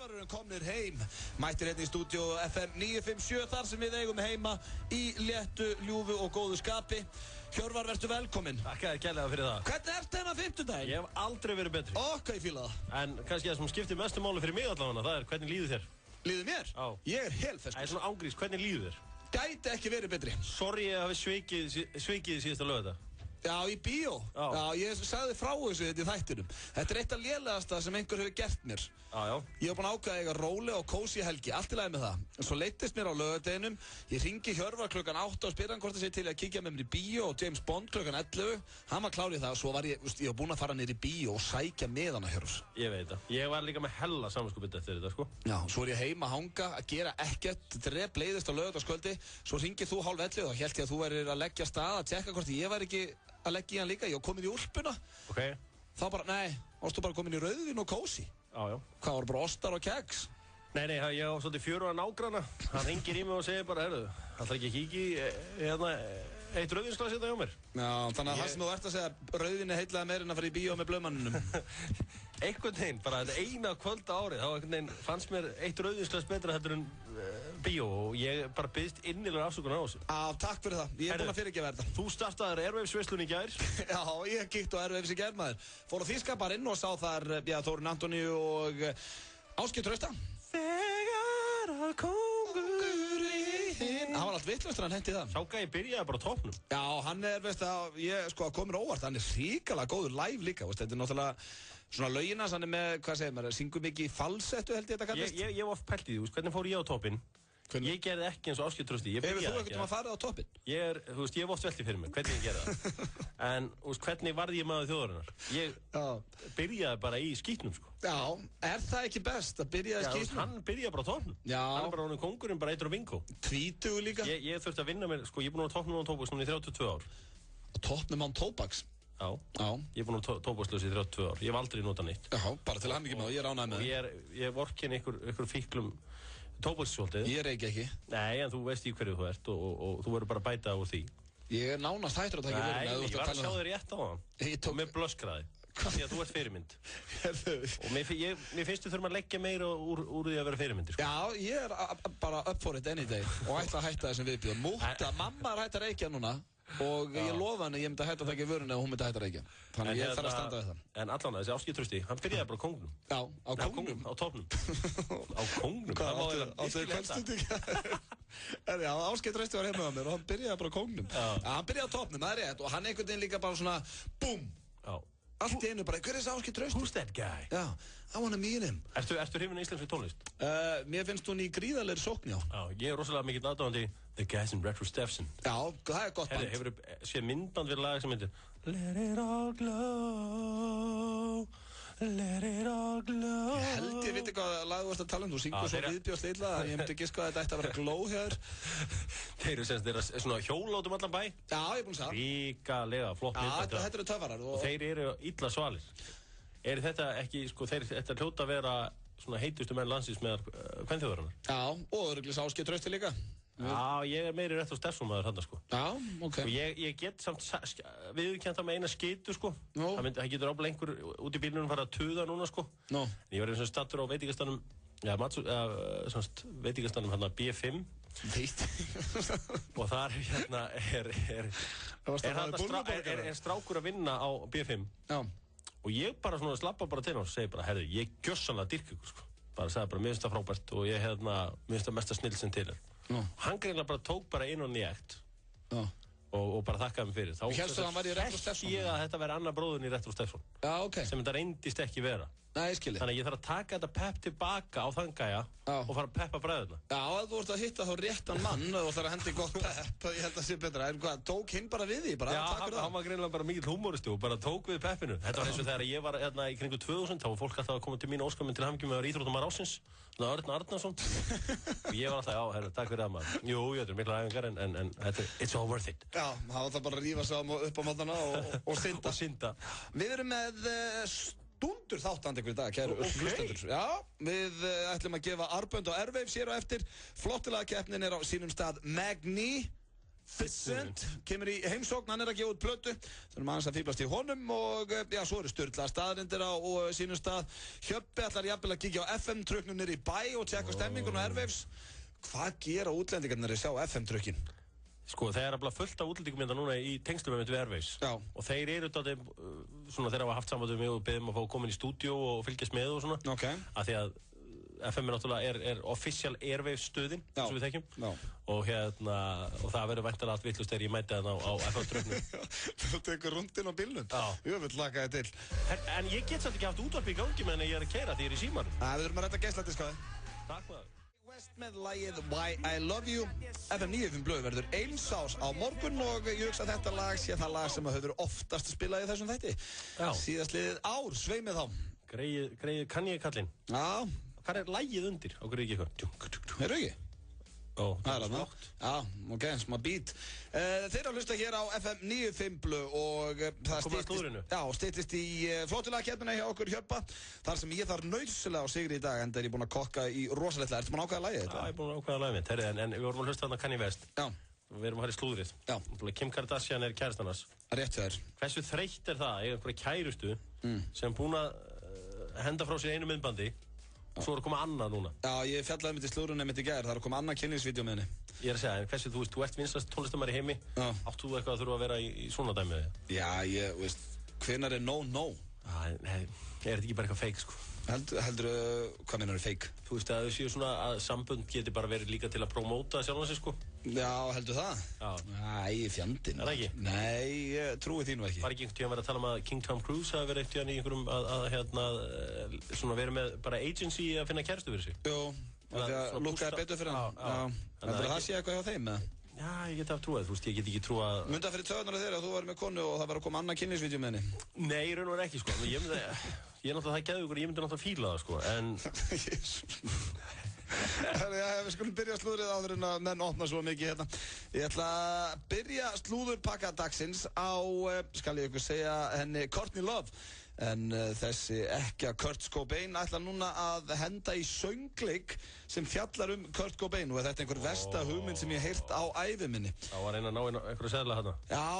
Hjörvarurinn komnir heim. Mættir hérna í stúdíó FM 957 þar sem við eigum heima í léttu, ljúfu og góðu skapi. Hjörvar, verður velkominn. Takk kærlega fyrir það. Hvernig ertu hérna fimmtudaginn? Ég hef aldrei verið betri. Hvað ég fíla það. En kannski það sem skiptir mestu máli fyrir mig allavega, það er hvernig líður þér? Líður mér? Já. Ég er helfeskur. Það er svona ángrís, hvernig líður þér? Gæti ekki verið betri. Sorry ég hafi svikið síðasta lögða. Já, í bíó. Já, ég sagði frá þessu þetta í þættinum. Þetta er eitt af lélegasta sem einhver hefur gert mér. Já. Ég hef búin að ákveða eiga róleg og kósí helgi, allt í lagi með það. En svo leittist mér á laugardeginum. Ég hringi Hjörvar klukkan 8 og spyr hann hvort það sé til að kíkja með mér í bíó og James Bond klukkan 11. Hann var klár í það og svo var ég var búin að fara niður í bíó og sækja með hana Hjörvs. Ég veit það. Ég var líka með hella samanskupið eftir þetta, sko. Já, svo ég heima að hanga, að gera ekkert, drep leiðist á laugardagskvöldi. Svo hringir þú 10:30 og hélt ég að þú værir að leggja stað að tjekka hvort ég væri ekki að leggja í hann líka, ég var komin í úlpuna. Ok. Þá bara, nei, varstu bara komin í rauðvín og kósí. Já. Hvað var bara ostar og keks? Nei, ég var svolítið 4 ára nágranna. Hann ringir í mig og segir bara, heyrðu, hann þarf ekki að kíkja í eitt rauðvínsglas hérna hjá mér. Já, þannig að það sem þú ert að segja, rauðvín heillaði meir en að fara í bíó með blöðmanninum. Einhvern veginn, bara þetta eina kvöld á árið, þá einhvern veginn fannst mér eitt rauðvínsglas betra heldur en bíó og ég bara byggðist innilega afsökunar á þessu. Já, takk fyrir það. Ég er búinn að fyrirgefa þetta. Þú startaðir Airwaves-veislunni í gær. Já, ég kíkti á Airwaves í gær, maður. Fór á Þýskabarinn og sá þar, Þórunn Antoníu og Ásgeir Trausta. Þegar að kóngurinn. Hann var allt vitlaustur, hann hendi það. Sá gæi byrjaði bara á toppnum. Já, hann er, veist það, komir óvart, hann er hrikalega góður live líka, veist, þetta er náttúrulega svona löginas, hann er með, hvað segir maður, syngur mikið í falsettu held ég þetta kallist. Ég var oft pælt í því, hvernig fór ég á toppinn? Ég gerði ekki eins og Ásgeir Trausti. Hefur þú ekkert að fara á toppinn? Ég hef oft veltið fyrir mig, hvernig ég gerði það. En hvernig varði ég maður þjóðarinnar? Ég byrjaði bara í skítnum, sko. Já, er það ekki best að byrja í skítnum? Hann byrjaði bara á toppnum. Hann er bara honum kóngurinn, bara eitur og bingo. Tvítugur líka? Ég þurfti að vinna mér, sko, ég er búinn á toppnum án tóbaks núna í 32 ár. Á toppnum án tóbaks? Já. Ég er búinn á tóbakslaus í 32 ár. Ég hef aldrei notað neitt. Já, bara til hamingju með það, ég er ánægður með það. Og ég vorkenni ykkur fíklum tóbakssvolítið. Ég reyki ekki. Nei, en þú veist í hverju þú ert og þú verður bara að bæta úr því. Ég er nánast hættur að taka vöruna. Nei, ég var að sjá þér rétt á hann. Og með blöskraði. Því að þú ert fyrirmynd. Og mér finnst þú þurfum að leggja meira úr því að vera fyrirmyndir, sko. Já, ég er bara up for it any day og ætla að hætta þessum viðbjóðum. Múta, mamma er hætt að reykja núna og ég lofa henni að ég myndi að hætta að taka vöruna ef hún myndi að hætta að reykja. Þannig að ég þarf að standa við það. En allan þessi Ásgeir Trausti, hann byrjaði bara á kóngnum. Já, á kóngnum. Á toppnum. Á kóngnum. Hvað, áttu kvöldstundinga? Já, Ásgeir Trausti var heima á mér og hann byrjaði bara á kóngnum. Hann byrjaði á toppnum, það er rétt og hann einhvern veginn líka bara svona BOOM! Allt í einu bara, hver er þessi Ásgeir Trausti? Who's that guy? Já, I wanna meet him. Ertu hrifinn af íslenskri tónlist? Mér finnst hún í gríðarlegri sókn, já. Já, ég er rosalega mikill aðdáandi The Guys in Retro Steffson. Já, það er gott band. Hefurðu séð myndband fyrir lag sem heitir Let it all glow, let it all glow. Ég held ég veit ekki hvað lag þú ert að tala um, þú syngur svo viðbjóðslega illa að ég myndi giska að þetta ætti að vera glow hér. Þeir eru svona hjóla út allan bæ. Já, ég er búinn að segja. Ríkalega flott myndband. Já, þetta eru töffarar. Og þeir eru illa svalir. Er þetta ekki, sko, þetta hljóta að vera svona heitustu menn landsins með kvenþjóðarinnar? Já, og örugglega Ásgeir Trausti líka. Já, ég er meiri Retro Steffson maður hann, sko. Já, ok. Og ég get samt viðurkennt það með eina skitu, sko. Það getur ábúinlega einhver út í bílunum fara að tuða núna, sko. En ég var eins og stattur á veitingastanum, veitingastanum hérna B5. Og þar hérna er strákur að vinna á B5. Já. Og ég bara svona slappa bara til hann og segi bara, herðu, ég gjörsanlega dyrk ykkur, sko. Bara sagði bara, mér finnst það frábært og ég mér finnst það mesta snill sem til er. Hann greinlega bara tók bara inn og nýjægt og bara þakkaði mig fyrir. Þá hélstu að hann var í Retro Steffson? Ég að þetta væri annar bróðurinn í Retro Steffson. Já, ok. Sem þetta reyndist ekki vera. Nei, ég skilji. Þannig að ég þarf að taka þetta pepp tilbaka á þann gæja og fara að peppa bræðurna. Já, ef þú ert að hitta þá réttan mann og þarf að hendi gott pepp, ég held að það sé betra. Tók hinn bara við því, bara takk fyrir það? Já, hann var greinilega bara mikill húmóristi og bara tók við peppinu. Þetta var eins og þegar ég var hérna í kringu 2000, þá var fólk alltaf að koma til mín og óska mig til hamingju með að vera íþróttamar ársins, Örn Arnarsson. Og ég var alltaf, já, herru, takk fyrir það maður. Jú, þetta er miklar æfingar en it's all worth it. Já, það var það bara að rífa sig upp á mótana og synda. Við erum með stundur þáttandi ykkur í dag, kæru hlustendur. Já, við ætlum að gefa armbönd á Airwaves hér á eftir. Flottilega keppnin er á sínum stað Magni. Fitzent kemur í heimsókn, hann að gefa út plötu. Þurfum aðeins að fíblast í honum og svo eru sturla staðrindir á sínum stað. Hjöppi ætlar jafnvel að kíkja á FM-truknum niður í bæ og tjekka stemmingun og Airwaves. Hvað gera útlendingarnir að sjá FM-trukkin? Sko, þeir eru fullt af útlendingum hérna núna í tengslum með Airwaves. Já. Og þeir eru þetta, svona, þeir hafa haft samband við mig og beðum að fá að koma inn í stúdíó og fylgjast með og svona. Ok. Af því að FM náttúrulega er official Airwaves stöðin, eins og við þekkjum. Já. Og það verður væntanlega allt vitlaust þegar ég mæti þarna á FM-truknum. Þú tekur rundinn á bílnum? Já. Ég vil laka þið til. En ég get samt ekki haft útvarp í gangi meðan ég er að keyra því ég er í símanum. Við þurfum að redda geisladiskaði. Takk maður. West með lagið Why I Love You. FM 95 Blöð verður eins ás á morgun og ég hugsa að þetta lag sé það lag sem hefur oftast spilað í þessum þætti. Já. Síðastliðið ár, sveimið þá. Greið kann ég kallinn. Já. Hvað er lagið undir? Okkur er ekki eitthvað. Heyrðu ekki? Ó, það er það. Já, ok, smá beat. Þeir eru að hlusta hér á FM 95 Blöð og það styttist í flottulega-keppnina hjá okkur Hjöppa. Þar sem ég þarf nauðsynlega á sigri í dag, enda er ég búinn að kokka í rosalega. Ertu búinn að ákveða lagið þetta? Já, ég er búinn að ákveða lagið mitt. En við vorum að hlusta þarna Kanye West. Já. Við erum að fara í slúðrið. Já. Kim Kardashian er kærastan hans. Rétt hjá þér. Hversu þreytt er það, einhverja kærustu sem búinn að henda frá sér einu myndbandi. Svo er að koma annað núna. Já, ég fjallaði mitt í slúðrunni mitt í gær. Það er að koma annað kynlífsvídeó með henni. Ég er að segja, en hversu, þú ert vinsast tónlistamæri í heimi. Já. Áttu þú eitthvað að þurfa að vera í svona dæmi? Já, ég veist, hvenær er no? Nei, er þetta ekki bara eitthvað fake, sko? Heldur, hvað meinar fake? Þú veist að þau séu svona að sambönd geti bara verið líka til að promóta sjálfan sig, sko? Já, heldur það? Já. Æ, fjandinn. Er það ekki? Nei, ég trúi því nú ekki. Var ekki einhvern tíðan verið að tala um að King Tom Cruise hafi verið einhvern tíðan í einhverjum svona verið með bara agency að finna kærustu fyrir sig? Jú, af því að lúkkaði betur fyrir hann. Já. Heldur það sé eitthvað hjá þeim, eða? Já, ég geti haft trúið, þú veist, ég get ekki trúið. Myndi það fyrir töðunar þeirra að þú væri með konu og það var að koma annað kynlífsvídeó með henni? Nei, raun og verið ekki, sko. Ég er náttúrulega það geðugur, ég myndi náttúrulega fíla það, sko, en... Við skulum byrja slúðrið áður en að menn opna svo mikið hérna. Ég ætla að byrja slúðurpakka dagsins á, skal ég ykkur segja, henni Courtney Love. En þessi ekkja Kurt Cobain ætla núna að henda í söngleik sem fjallar Kurt Cobain og þetta er einhver versta hugmynd sem ég heilt á ævi minni. Það var að ná einhverju seðla hérna. Já,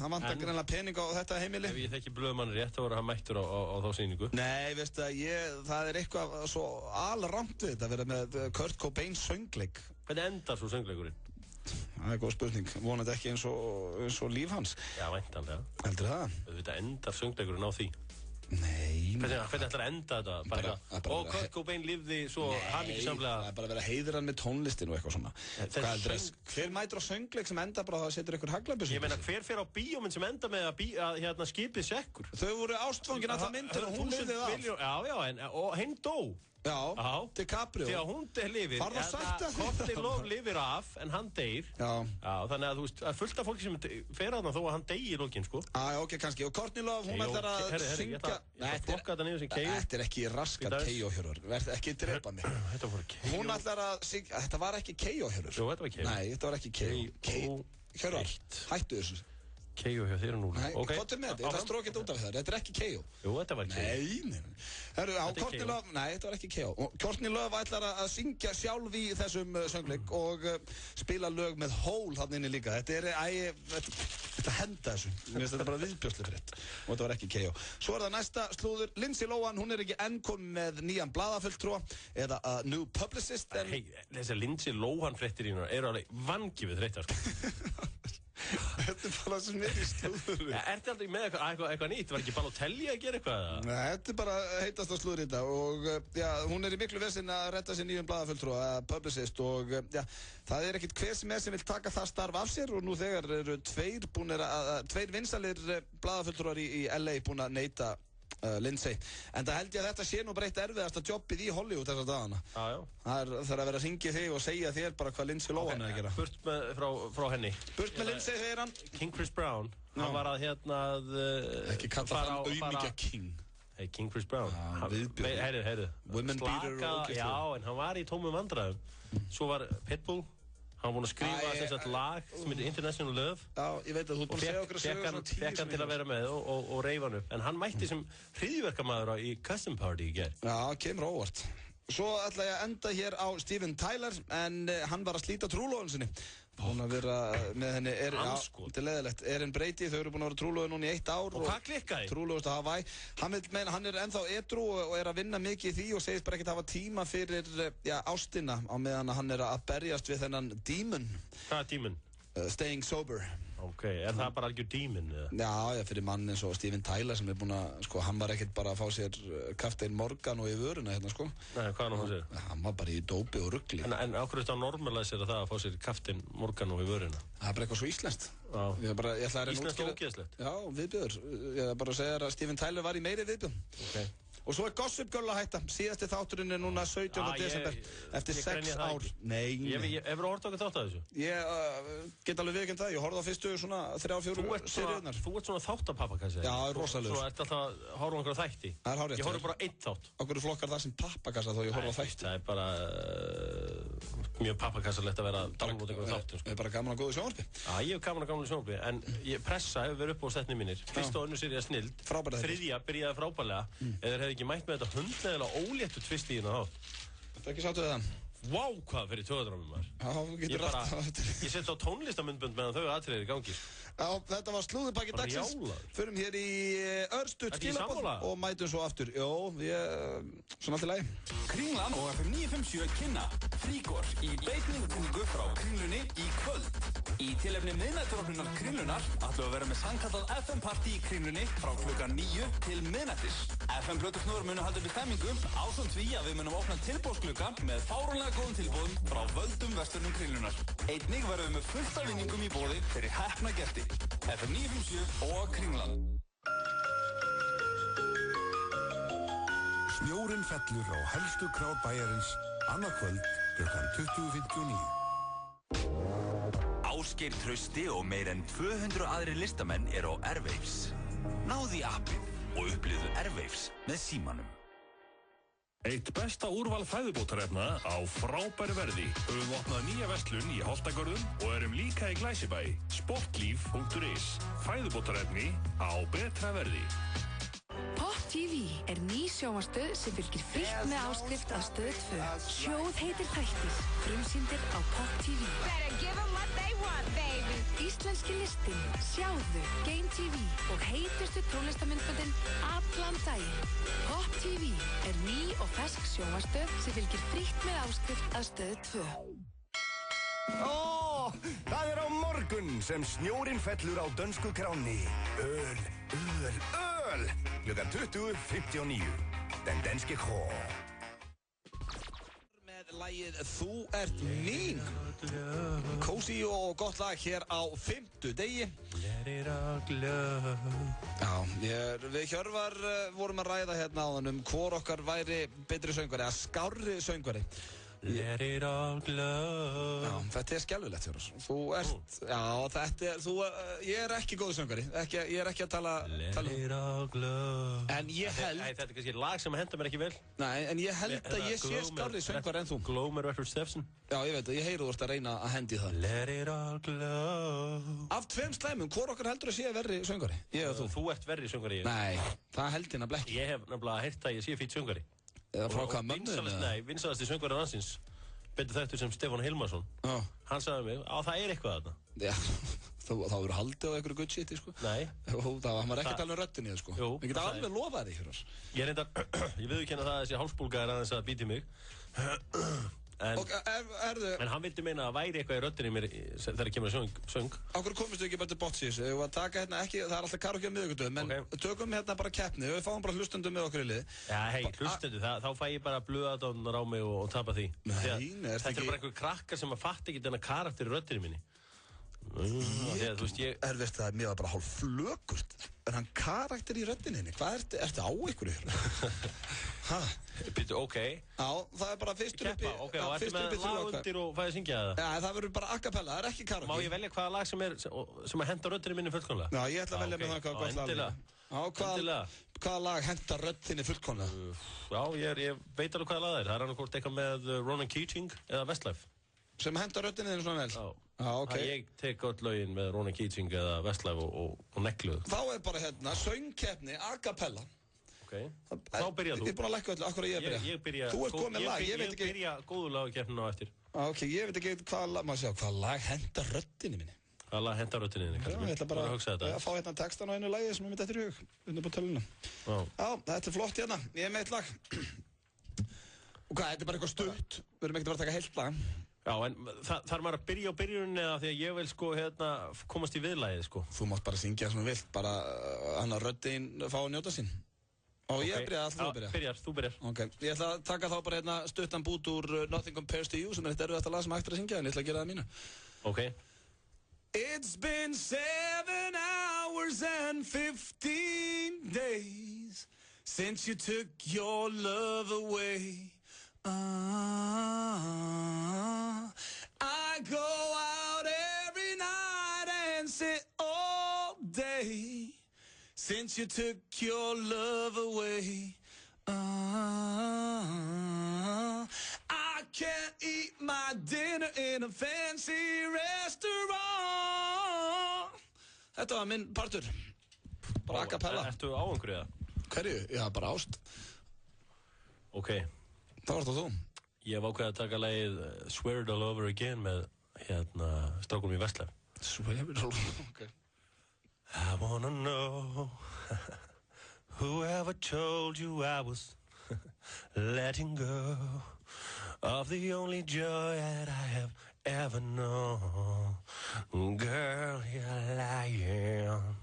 hann vantar greinlega pening á þetta heimili. Ef ég þekki blöðmann rétt þá voru hann mættur á þá sýningu. Nei, veistu að það er eitthvað svo alramt við þetta að vera með Kurt Cobain söngleik. Hvernig endar svo söngleikurinn? Það er góð spurning, vonandi ekki eins og líf hans. Já, væntanlega. Heldur það? Þetta endar söngleikurinn á því. Nei. Hvernig ætlar að enda þetta? Bara og Kurt Cobain lifði svo hamingjusamlega. Nei, það er bara að vera heiður hann með tónlistin og eitthvað svona. Hver mætir á söngleik sem enda bara að það setur einhver haglabyssu? Ég meina, hver fer á bíómynd sem enda með að skipið sekkur? Þau voru ástfangin alltaf myndir og hún lifði það. Já, og hinn dó. Já, DiCaprio. Því að hún lifir, Courtney Love lifir af, en hann deyr. Já. Þannig að þú veist, að fullt af fólki sem fer að hann þó að hann deyr í lokin, sko. Ok, kannski. Og Courtney Love, hún ætlar að syngja... Ég ætla að flokka þetta niður sem K.O. Þetta er ekki raskat K.O. Hjörvar. Verð ekki drepa mig. Þetta var K.O. Hún ætlar að syngja... Þetta var ekki K.O. Hjörvar. Jú, þetta var K.O. Nei, þetta var ekki K.O. Hjörvar, hættu þessu. K.O. hjá þér núna. Nei, hvað er með þetta? Ég ætla að stróka þetta út af það. Þetta er ekki K.O. Jú, þetta var K.O. Nei. Herru, á Courtney Love... Nei, þetta var ekki K.O. Courtney Love ætlar að syngja sjálf í þessum söngleik og spila lög með Hole hann inni líka. Þetta henda þessu. Mér finnst þetta bara viðbjóðslega frétt. Og þetta var ekki K.O. Svo er það næsta slúður. Lindsay Lohan, hún er ekki enn komið með nýjan blaðafulltrúa eða a new publicist. Þessar Lindsay Lohan fréttir í núna eru alveg vangifið þreyttar, sko. Þetta er bara sem er í slúður. Ertu aldrei með eitthvað nýtt? Var ekki Balotelli að gera eitthvað? Nei, þetta er bara heitast á slúður í þetta og hún er í miklu vesinn að redda sér nýjum blaðafulltrúa, publicist og það er ekkit hver sem vil taka það starf af sér og nú þegar eru tveir vinsalir blaðafulltrúar í LA búin að neita Lindsay. En það held ég að þetta sé nú bara eitt erfiðasta jobbið í Hollywood þessa dagana. Já. Það er að vera að ringja þig og segja þér bara hvað Lindsay Lohan er að gera. Burt frá henni. Burt með Lindsay, segir hann. King Chris Brown. Hann var að ekki kalla hann auðmíkja King. Hey, King Chris Brown. Heyrðu. Women beater. Já, en hann var í tómum vandræðum. Svo var Pitbull. Hann var búinn að skrifa þess að lag sem heitir International Love. Já, ég veit að þú ert búinn að segja okkur að segja svona 10 fekk hann til að vera með og reyfa hann upp. En hann mætti sem hryðjuverkamaður í Custom Party í gær. Já, kemur óvart. Svo ætla ég að enda hér á Steven Tyler, en hann var að slíta trúlóðun sinni. Búin að vera með henni, þetta leðilegt, Erin Brady, þau eru búin að vera trúlóðun núna í 1 ár. Og hvað klikkaði? Trúlóðust að Hawaii. Hann vil meina, hann er ennþá edrú og er að vinna mikið í því og segist bara ekkert hafa tíma fyrir, ástina á meðan hann er að berjast við þennan demon. Hvað er demon? Staying sober. Ok, er það bara algjör demon? Já, fyrir mann eins og Steven Tyler sem er búin að, hann var ekkert bara að fá sér Captain Morgan og í vöruna hérna, Nei, hvað er hann sér? Hann var bara í dópi og rugli. En ákveður þetta að normalisera það að fá sér Captain Morgan og í vöruna? Það er bara eitthvað svo íslenskt. Íslenskt og ógeðslegt? Já, viðbjöður. Ég ætla bara að segja að Steven Tyler var í meiri viðbjöðum. Ok. Og svo er Gossip Girl að hætta. Síðasti þátturinn er núna 17. desember. Eftir 6 ár. Nei. Hefur þú hort okkur þátt að þessu? Ég get alveg viðurkennt það. Ég horfði á fyrstu svona 3-4 seríurnar. Þú ert svona þáttapappakassi? Já, rosalegur. Svo ert alltaf að horfa á einhverja þætti? Það er hárrétt. Ég horfi bara 1 þátt. Okkur flokkar það sem pappakassa þó ég horfi á þætti. Það er bara mjög pappakassalegt að vera að downloada einhverja þáttum. Það er bara gaman að góðu sjónvarpi. Já, ég hef gaman að gamla sjónvarpi, en Pressa hefur verið upp á setni mínir. Fyrsta og önnur sería snilld. Frábærlega. Þriðja byrjaði frábærlega. Eða þeir hefði ekki mætt með þetta hundleðilega óléttu tvist í hérna þátt. Þetta er ekki sáttu við það. Vá, hvað fyrir töðadrámið maður. Já, þú getur rætt á þetta. Ég seti á tónlistamundbund meðan þau atriðir í gangi. Já, þetta var slúðurpakki dagsins. Förum hér í örstutt skilaboð og mætum svo aftur. Jó, svona allt í lagi. Kringlan og FM 957 kynna Fríkor í beinni útsendingu frá Kringlunni í kvöld. Í tilefni miðnætturopnunar Kringlunar ætlum við að vera með sannkallað FM-partí í Kringlunni frá klukkan 9 til miðnættis. FM-plötusnúðar munu halda við stemmingu ásamt því að við munum opna tilboðsglugga með fáránlega góðum tilboðum frá völdum verslunum Kringlunar. Einnig verðum við með fullt af vinningum í boði fyrir heppna gesti. FM 957 og Kringlan. Snjórinn fellur á helstu krár bæjarins annað kvöld klukkan 20:59. Ásgeir Trausti og meir en 200 aðrir listamenn eru á Airwaves. Náðu í appið og upplifðu Airwaves með símanum. Eitt besta úrval fæðubótarefna á frábæru verði. Höfum opnað nýja verslun í Holtagörðum og erum líka í Glæsibæ. Sportlíf.is. Fæðubótarefni á betra verði. Pop TV er ný sjónvarpsstöð sem fylgir frítt með áskrift af Stöð 2. Sjóð heitir Þættir, frumsýndir á Pop TV. Íslenski listinn, sjáðu, Game TV og heitustu tónlistamyndböndin allan daginn. Pop TV er ný og fersk sjónvarpsstöð sem fylgir frítt með áskrift af Stöð 2. Það er á morgun sem snjórinn fellur á dönsku kránni. Öl. Klukkan 20:59. Den danske kró. Með lagið Þú ert mín. Kósí og gott lag hér á 5. degi. Já, við Hjörvar vorum að ræða hérna áðan hvor okkar væri betri söngvari eða skárri söngvari. Let it all glow. Já, þetta er skelfilegt, Hjörvar. Þú ert, ég er ekki góður söngvari. Ég er ekki að tala Let it all glow. En ég held... Þetta er kannski lag sem hendur mér ekki vel. Nei, en ég held að ég sé skárri söngvari en þú. Glow með Richard Steffensen. Já, ég veit að ég heyri þú ert að reyna að hendi það. Let it all glow. Af 2 slæmum, hvor okkar heldur að sé verri söngvari? Ég og þú. Þú ert verri söngvari. Nei, það held ég nefnilega ekki. Ég hef nefnilega heyrt að ég sé fýtt söngvari. Eða frá hvað mönnum? Nei, vinsalasti söngvari landsins, betur þekktur sem Stefán Hilmarsson. Hann sagði mig, það er eitthvað þarna. Já, þá verður haldið á einhverju good shiti, sko. Nei. Það var ekki að tala röddinni, sko. Jú. Við getum alveg lofað því, Hjörvar. Ég viðurkenna það að þessi hálsbólga er aðeins að bíti mig. En hann vildi meina að væri eitthvað í röddinni mér þegar kemur að söng. Ákveður komist við ekki bara til bottsins? Við varum að taka hérna ekki, það er alltaf karaoke á miðvikudögum, en tökum hérna bara keppni, við fáum bara hlustendum með okkur í lið. Já, hlustendu, þá fæ ég bara blöðadónar á mig og tapa því. Þetta er bara einhver krakkar sem að fatta ekki þennan karakter í röddinni minni. Erfiðst það, mér var bara hálf flökurt. Er hann karakter í röddinni? Hvað ertu á ykkur? Býttu, ok. Já, það er bara fyrstur upp í... Ok, og ertu með lag undir og fæði syngja það? Já, það verður bara a cappella, það er ekki karaoke. Má ég velja hvaða lag sem að henda röddinni minni fullkomlega? Já, ég ætla að velja með það hvað lag er. Endilega. Hvaða lag henda röddinni fullkomlega? Já, ég veit alveg hvaða lag það er. Það er annarkvort eitthvað með Ronan Keating eða Westlife. Sem henda röddinni þinn svona vel? Já, ok. Ég tek öll lögin með Ronan Keating eða Westlife og negluð. Þá er bara hérna söngkeppni a cappella. Ok, þá byrjað þú. Ég er búinn að lækka öllu, akkur að ég byrja. Ég byrja... Þú ert komið með lag, ég veit ekki... Ég byrja góðu lagakeppnina á eftir. Ok, ég veit ekki hvað lag, maður sjá, hvað lag hendar röddinni minni. Hvað lag hendar röddinni minni, kannski? Já, ég ætla bara að fá hérna textan á einu lagi sem ég myndi eftir í hug, undir på tölunum. Já, þetta flott hérna, ég með eitt lag. Og hvað, þetta bara eitthvað stutt, við erum ekkert að taka heilt lag. Já, en þarf maður að byrja á byrjuninni eða því að ég vil sko komast í viðlagið sko. Þú mátt bara syngja sem þú vilt, bara hann að röddin fá að njóta sín. Og ég byrja, alltaf þú byrja. Þú byrjar. Ok, ég ætla að taka þá bara hérna stuttan bút úr Nothing Compares to You sem eitt erfiðasta lag sem hægt að syngja, en ég ætla að gera það mínu. Ok. It's been 7 hours and 15 days since you took your love away. I go out every night and sit all day since you took your love away. I can't eat my dinner in a fancy restaurant. Þetta var minn partur. Bara a cappella. Ertu á einhverju eða? Hverju? Já, bara ást. Ok. Það var það þú. Ég hef ákveðið að taka lagið Swear It All Over Again með strákunum í Vestlef. Swear It All Over, ok. I wanna know whoever told you I was letting go of the only joy that I have ever known. Girl, you're lying.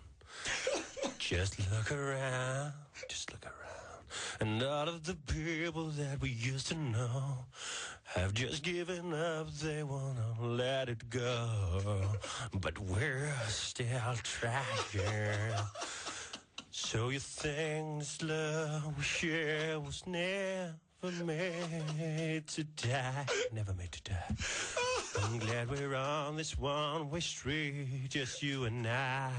Just look around, just look around. And all of the people that we used to know have just given up, they wanna let it go. But we're still trying. So you think this love we share was never made to die, never made to die. I'm glad we're on this one-way street, just you and I,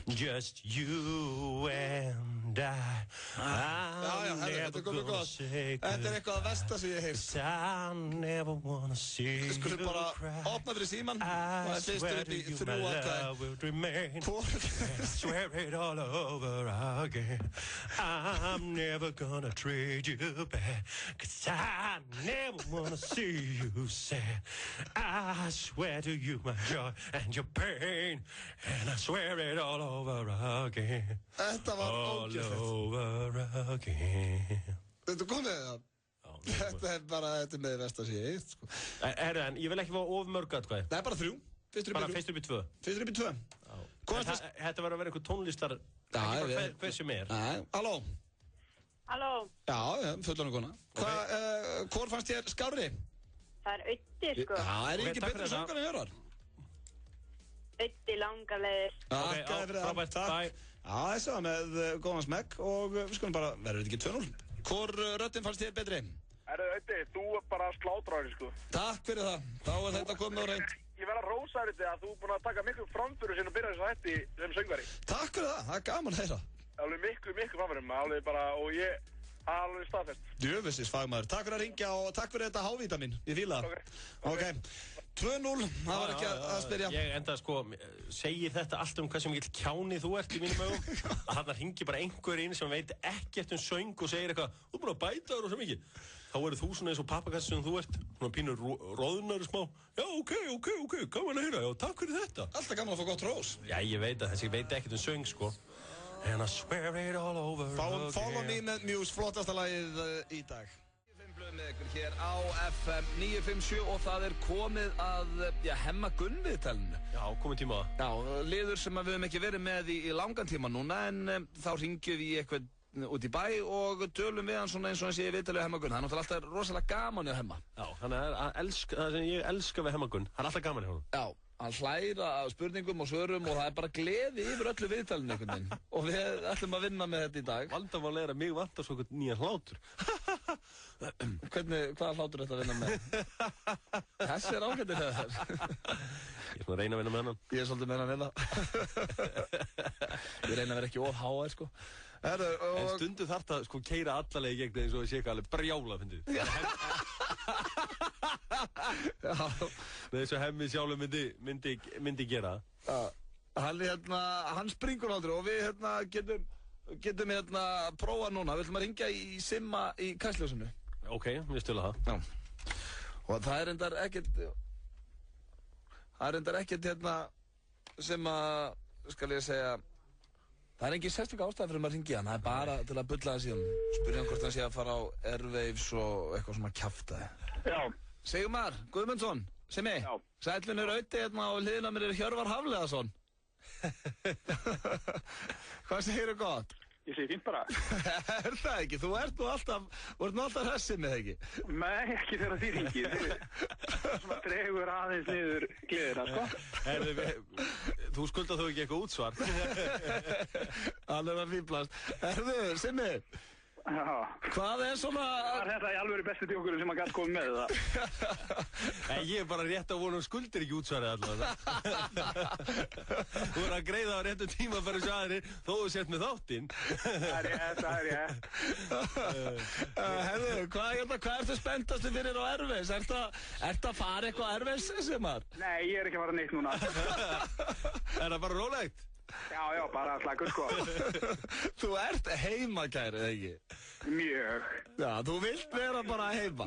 just you and I. I'm never gonna say Þetta eitthvað að versta sem ég hef. I never wanna see you cry. Skulum bara opna fyrir síman og það fyrstur upp í 3 atkvæði. I swear it all over again. I'm never gonna trade you back, 'cause I never wanna see you sad. I swear to you my joy and your pain, and I swear it all over again. Þetta var ógeðslegt. All over again. Þetta komið það? Þetta bara, þetta með versta sem ég heitt, sko. En ég vil ekki fá of mörg atkvæði. Nei, bara 3. Bara fyrstur upp í 2. Fyrstur upp í 2. Þetta verður að vera einhver tónlistar, ekki bara hver sem er. Nei, halló. Halló. Já, fullan og kona. Hvor fannst þér skárri? Það er Öddi, sko. Já, er ekki betur söngar en Hjörvar? Öddi langar leiðir. Frábært, bye. Já, þessu var með góðan smekk og við skulum bara, verður þetta ekki 2-0? Hvor röddin fannst þér betri? Öddi, þú er bara slátráður, sko. Takk fyrir það, þá er þetta komið á reynd. Ég verð að rósa þér þetta að þú er búinn að taka miklu framföru sinni að byrja þess að hætti sem söngvari. Takk fyrir það er gaman að heyra. Alveg miklu framförum, alveg bara, og ég, alveg staðfest. Djöfisins fagmaður, takk fyrir að ringja og takk fyrir þetta hávítamin, ég fíla það. Ok, 2-0, það var ekki að spyrja. Ég enda sko, segir þetta allt hvað sem mikill kjáni þú ert í mínum augum, að þarna ringi bara einhver inn sem veit ekkert söng og segir eitthvað, þú er búinn að bæta þér og svo mikið. Þá eru þú svona eins og pappakassi sem þú ert, svona pínur roðnari smá. Já, ok, gaman að heyra, já, takk fyrir þetta. Alltaf gaman að fá gott rós. Já, ég veit að þessi veit ekkert söng, sko. And I swear it all over again. Follow Me með Muse, flottasta lagið í dag. 5 blöð með ykkur hér á FM 957 og það er komið að, Hemma Gunn viðtalinu. Já, komið tíma á það. Já, liður sem við höfum ekki verið með í langan tíma núna, en þá ringjum við í eitthvað út í bæ og tölum við hann svona eins og hann sé viðtalið Hemma Gunn. Það er náttúrulega alltaf rosalega gaman hjá Hemma. Já, það sem ég elska við Hemma Gunn, það er alltaf gaman hjá hann. Já. Hann hlæra af spurningum og svörum og það er bara gleði yfir öllu viðtalinu einhvern veginn. Og við ætlum að vinna með þetta í dag. Vandamál er að mig vantar svo eitthvað nýjan hlátur. Hvaða hlátur er þetta að vinna með? Þessi er ágættir þegar það er. Ég er svona að reyna að vinna með hann. Ég er svolítið með hann hérna. Ég reyna að vera ekki of háar, sko. En stundu þarf það sko keira allalega í gegn eins og ég sé eitthvað alveg brjála, finnst þið. Það er svo Hemmi sjálfur myndi gera. Hann springur aldrei og við getum getum prófa núna. Við ætlum að ringja í Simma í Kastljósinu. Ok, við stila það. Já. Og það er reyndar ekkert sem að, skal ég segja, það er engin sérstök ástæða fyrir að ringja hann. Það er bara til að bulla það síðan. Spyrja hann hvort hann sé að fara á Airwaves og eitthvað svona kjaftaði. Já. Sigmar Guðmundsson, Simmi. Já. Sællinn Auti og hliðina mér Hjörvar Hafliðason. Hvað segirðu gott? Ég segi fínt bara. Er það ekki? Þú ert nú alltaf hressið með það ekki? Nei, ekki þegar því ringið. Svona dregur aðeins niður gleðina, sko. Þú skuldar þó ekki eitthvað útsvar. Alveg að fíblast. Simmi. Já. Hvað er svona... Það er þetta í alvöru bestu djókurinn sem að gæti komið með það. Ég er bara rétt að vona skuldir ekki útsvarið allavega. Þú er að greiða á réttu tíma fyrir þessu aðri þó þú sett með þáttinn. Það er rétt. Herðu, hvað ertu spenntastu fyrir á Airwaves? Ertu að fara eitthvað á Airwaves, Simmar? Nei, ég er ekki að fara neitt núna. Er það bara rólegt? Já, bara slagur, sko. Þú ert heimakær, eða ekki? Mjög. Já, þú vilt vera bara heima.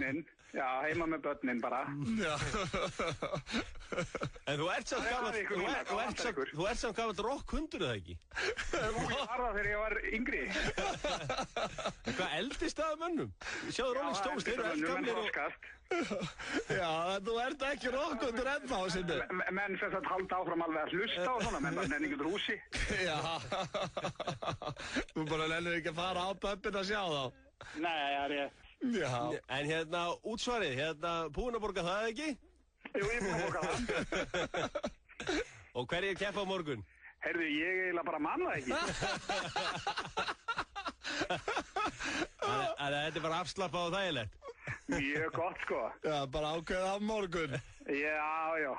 Já, heima með börnin bara. Já. En þú ert samt gamall rockhundur, eða ekki? Ég var það þegar ég var yngri. Hvað eldist það af mönnum? Sjáðu Rolling Stones, þeir eru eldgamlir og... Já, þú ert ekki rockhundur ennþá, Simmi. Menn sem þetta halda áfram alveg að hlusta og svona, menn það er einhvern húsi. Já. Þú bara lennir ekki að fara á pöppin að sjá þá. Nei, það er ég. Já. En útsvarið, búinn að borga það ekki? Jú, ég er búinn að borga það. Og hverjir keppa á morgun? Heyrðu, ég eiginlega bara man það ekki. Þetta er bara afslappað og þægilegt. Mjög gott, sko. Já, bara ákveða á morgun. Já.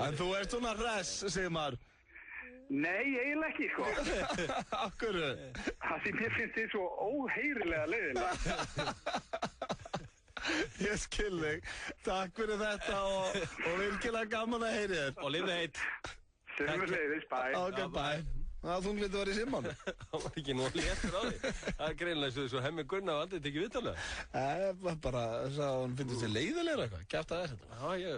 En þú ert svona hress, Sigmar. Nei, eiginlega ekki, sko. Af hverju? Það sem ég finnst þið svo óheyrilega leiðilega. Ég skil þig. Takk fyrir þetta og virkilega gaman að heyri þér. Og lifðu heitt. Sömuleiðis, bæ. Ok, bæ. Það þunglítið var í Simman. Það var ekki nú léttur á því. Það er greinlega svo Hemmi Gunnar og aldrei tekið viðtalega. Bara þess að hún finnst þér leiðilegur eitthvað. Kjafta þess þetta. Já.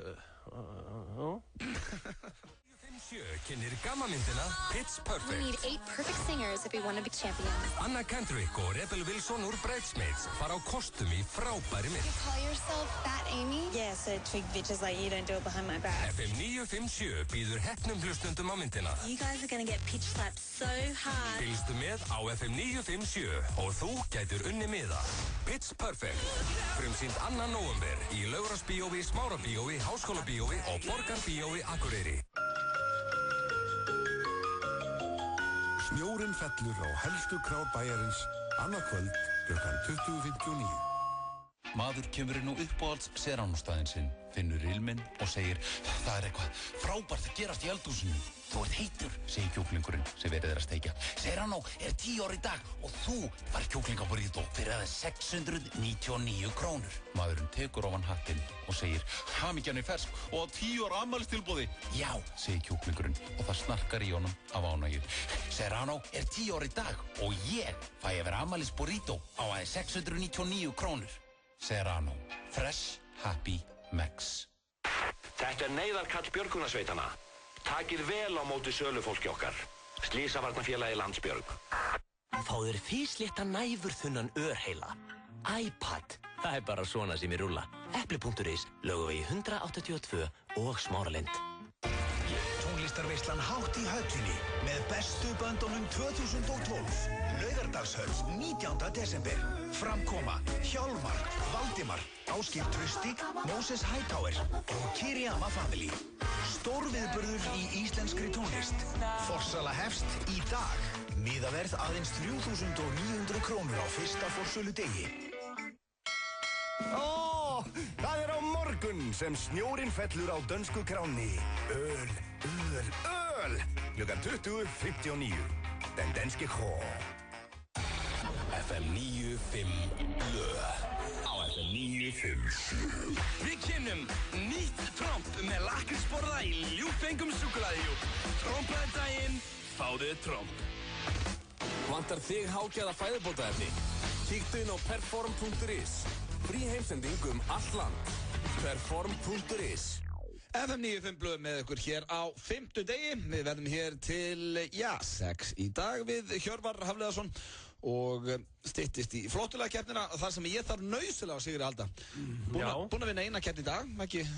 957 kynir gammamyndina Pitch Perfect. We need 8 perfect singers if we want to be champions. Anna Kendrick og Rebel Wilson úr Bridesmaids fara á kostum í frábæri mynd. You call yourself Fat Amy? Yeah, so twig bitches like you don't do it behind my back. FM 957 býður heppnum hlustundum á myndina. You guys are gonna get pitch slapped so hard. Fylgstu með á FM 957 og þú gætur unni miða. Pitch Perfect. Frumsýnd 2. nóvember í Laugarásbíói, Smárabíói, Háskólabíói og Borgarbíói Akureyri. Snjórinn fellur á helstu krár bæjarins annað kvöld klukkan 20:59. Maður kemur inn á uppáhalds Serrano-staðinn sinn, finnur ilminn og segir það er eitthvað frábært að gerast í eldhúsinu. Þú ert heitur, segir kjúklingurinn sem verið er að steikja. Serrano er 10 ára í dag og þú fær kjúklingaburrito fyrir aðeins 699 krónur. Maðurinn tekur ofan hattinn og segir hamingjan er fersk og á 10 ára afmælistilboði. Já, segir kjúklingurinn og það snarkar í honum af ánægju. Serrano er 10 ára í dag og ég fæ að vera afmælisburrito á aðeins 699 krónur. Serrano. Fresh, happy, Max. Þetta er neyðarkall björgunarsveitana. Takið vel á móti sölufólki okkar. Slysavarnafélagi Landsbjörg. Fá þér físlétta næfurþunnan örheila. iPad. Það er bara svona sem ég rúlla. Epli.is, Laugavegi 182 og Smáralind. Tónlistarveislan hátt í höllinni með bestu böndunum 2012. Laugardalshöll 19. desember. Framkoma Hjálmar, Valdimar, Ásgeir Trausti, Moses Hightower og Kiriyama Family. Stórviðburður í íslenskri tónlist. Forsala hefst í dag. Miðaverð aðeins 3.900 krónur á fyrsta forsöludegi. Það er á morgun sem snjórinn fellur á dönsku kránni. Öl. Klukkan 20:59. Den danske krog. FM 95 blöð. Á FM 95. Við kynnum nýtt tromp með lakrísborða í ljúffengum súkkulaðihjúp. Trompaði daginn, fáðu tromp. Vantar þig hágæða fæðubótaefni? Kíktu inn á perform.is. Frí heimsending allt land. Perform.is. FM 95 blöð með ykkur hér á 5. degi. Við verðum hér til, 6 í dag við Hjörvar Hafliðarsson og styttist í flottulega keppnina þar sem ég þarf nauðsynlega á sigri að halda. Búin að vinna eina keppni í dag,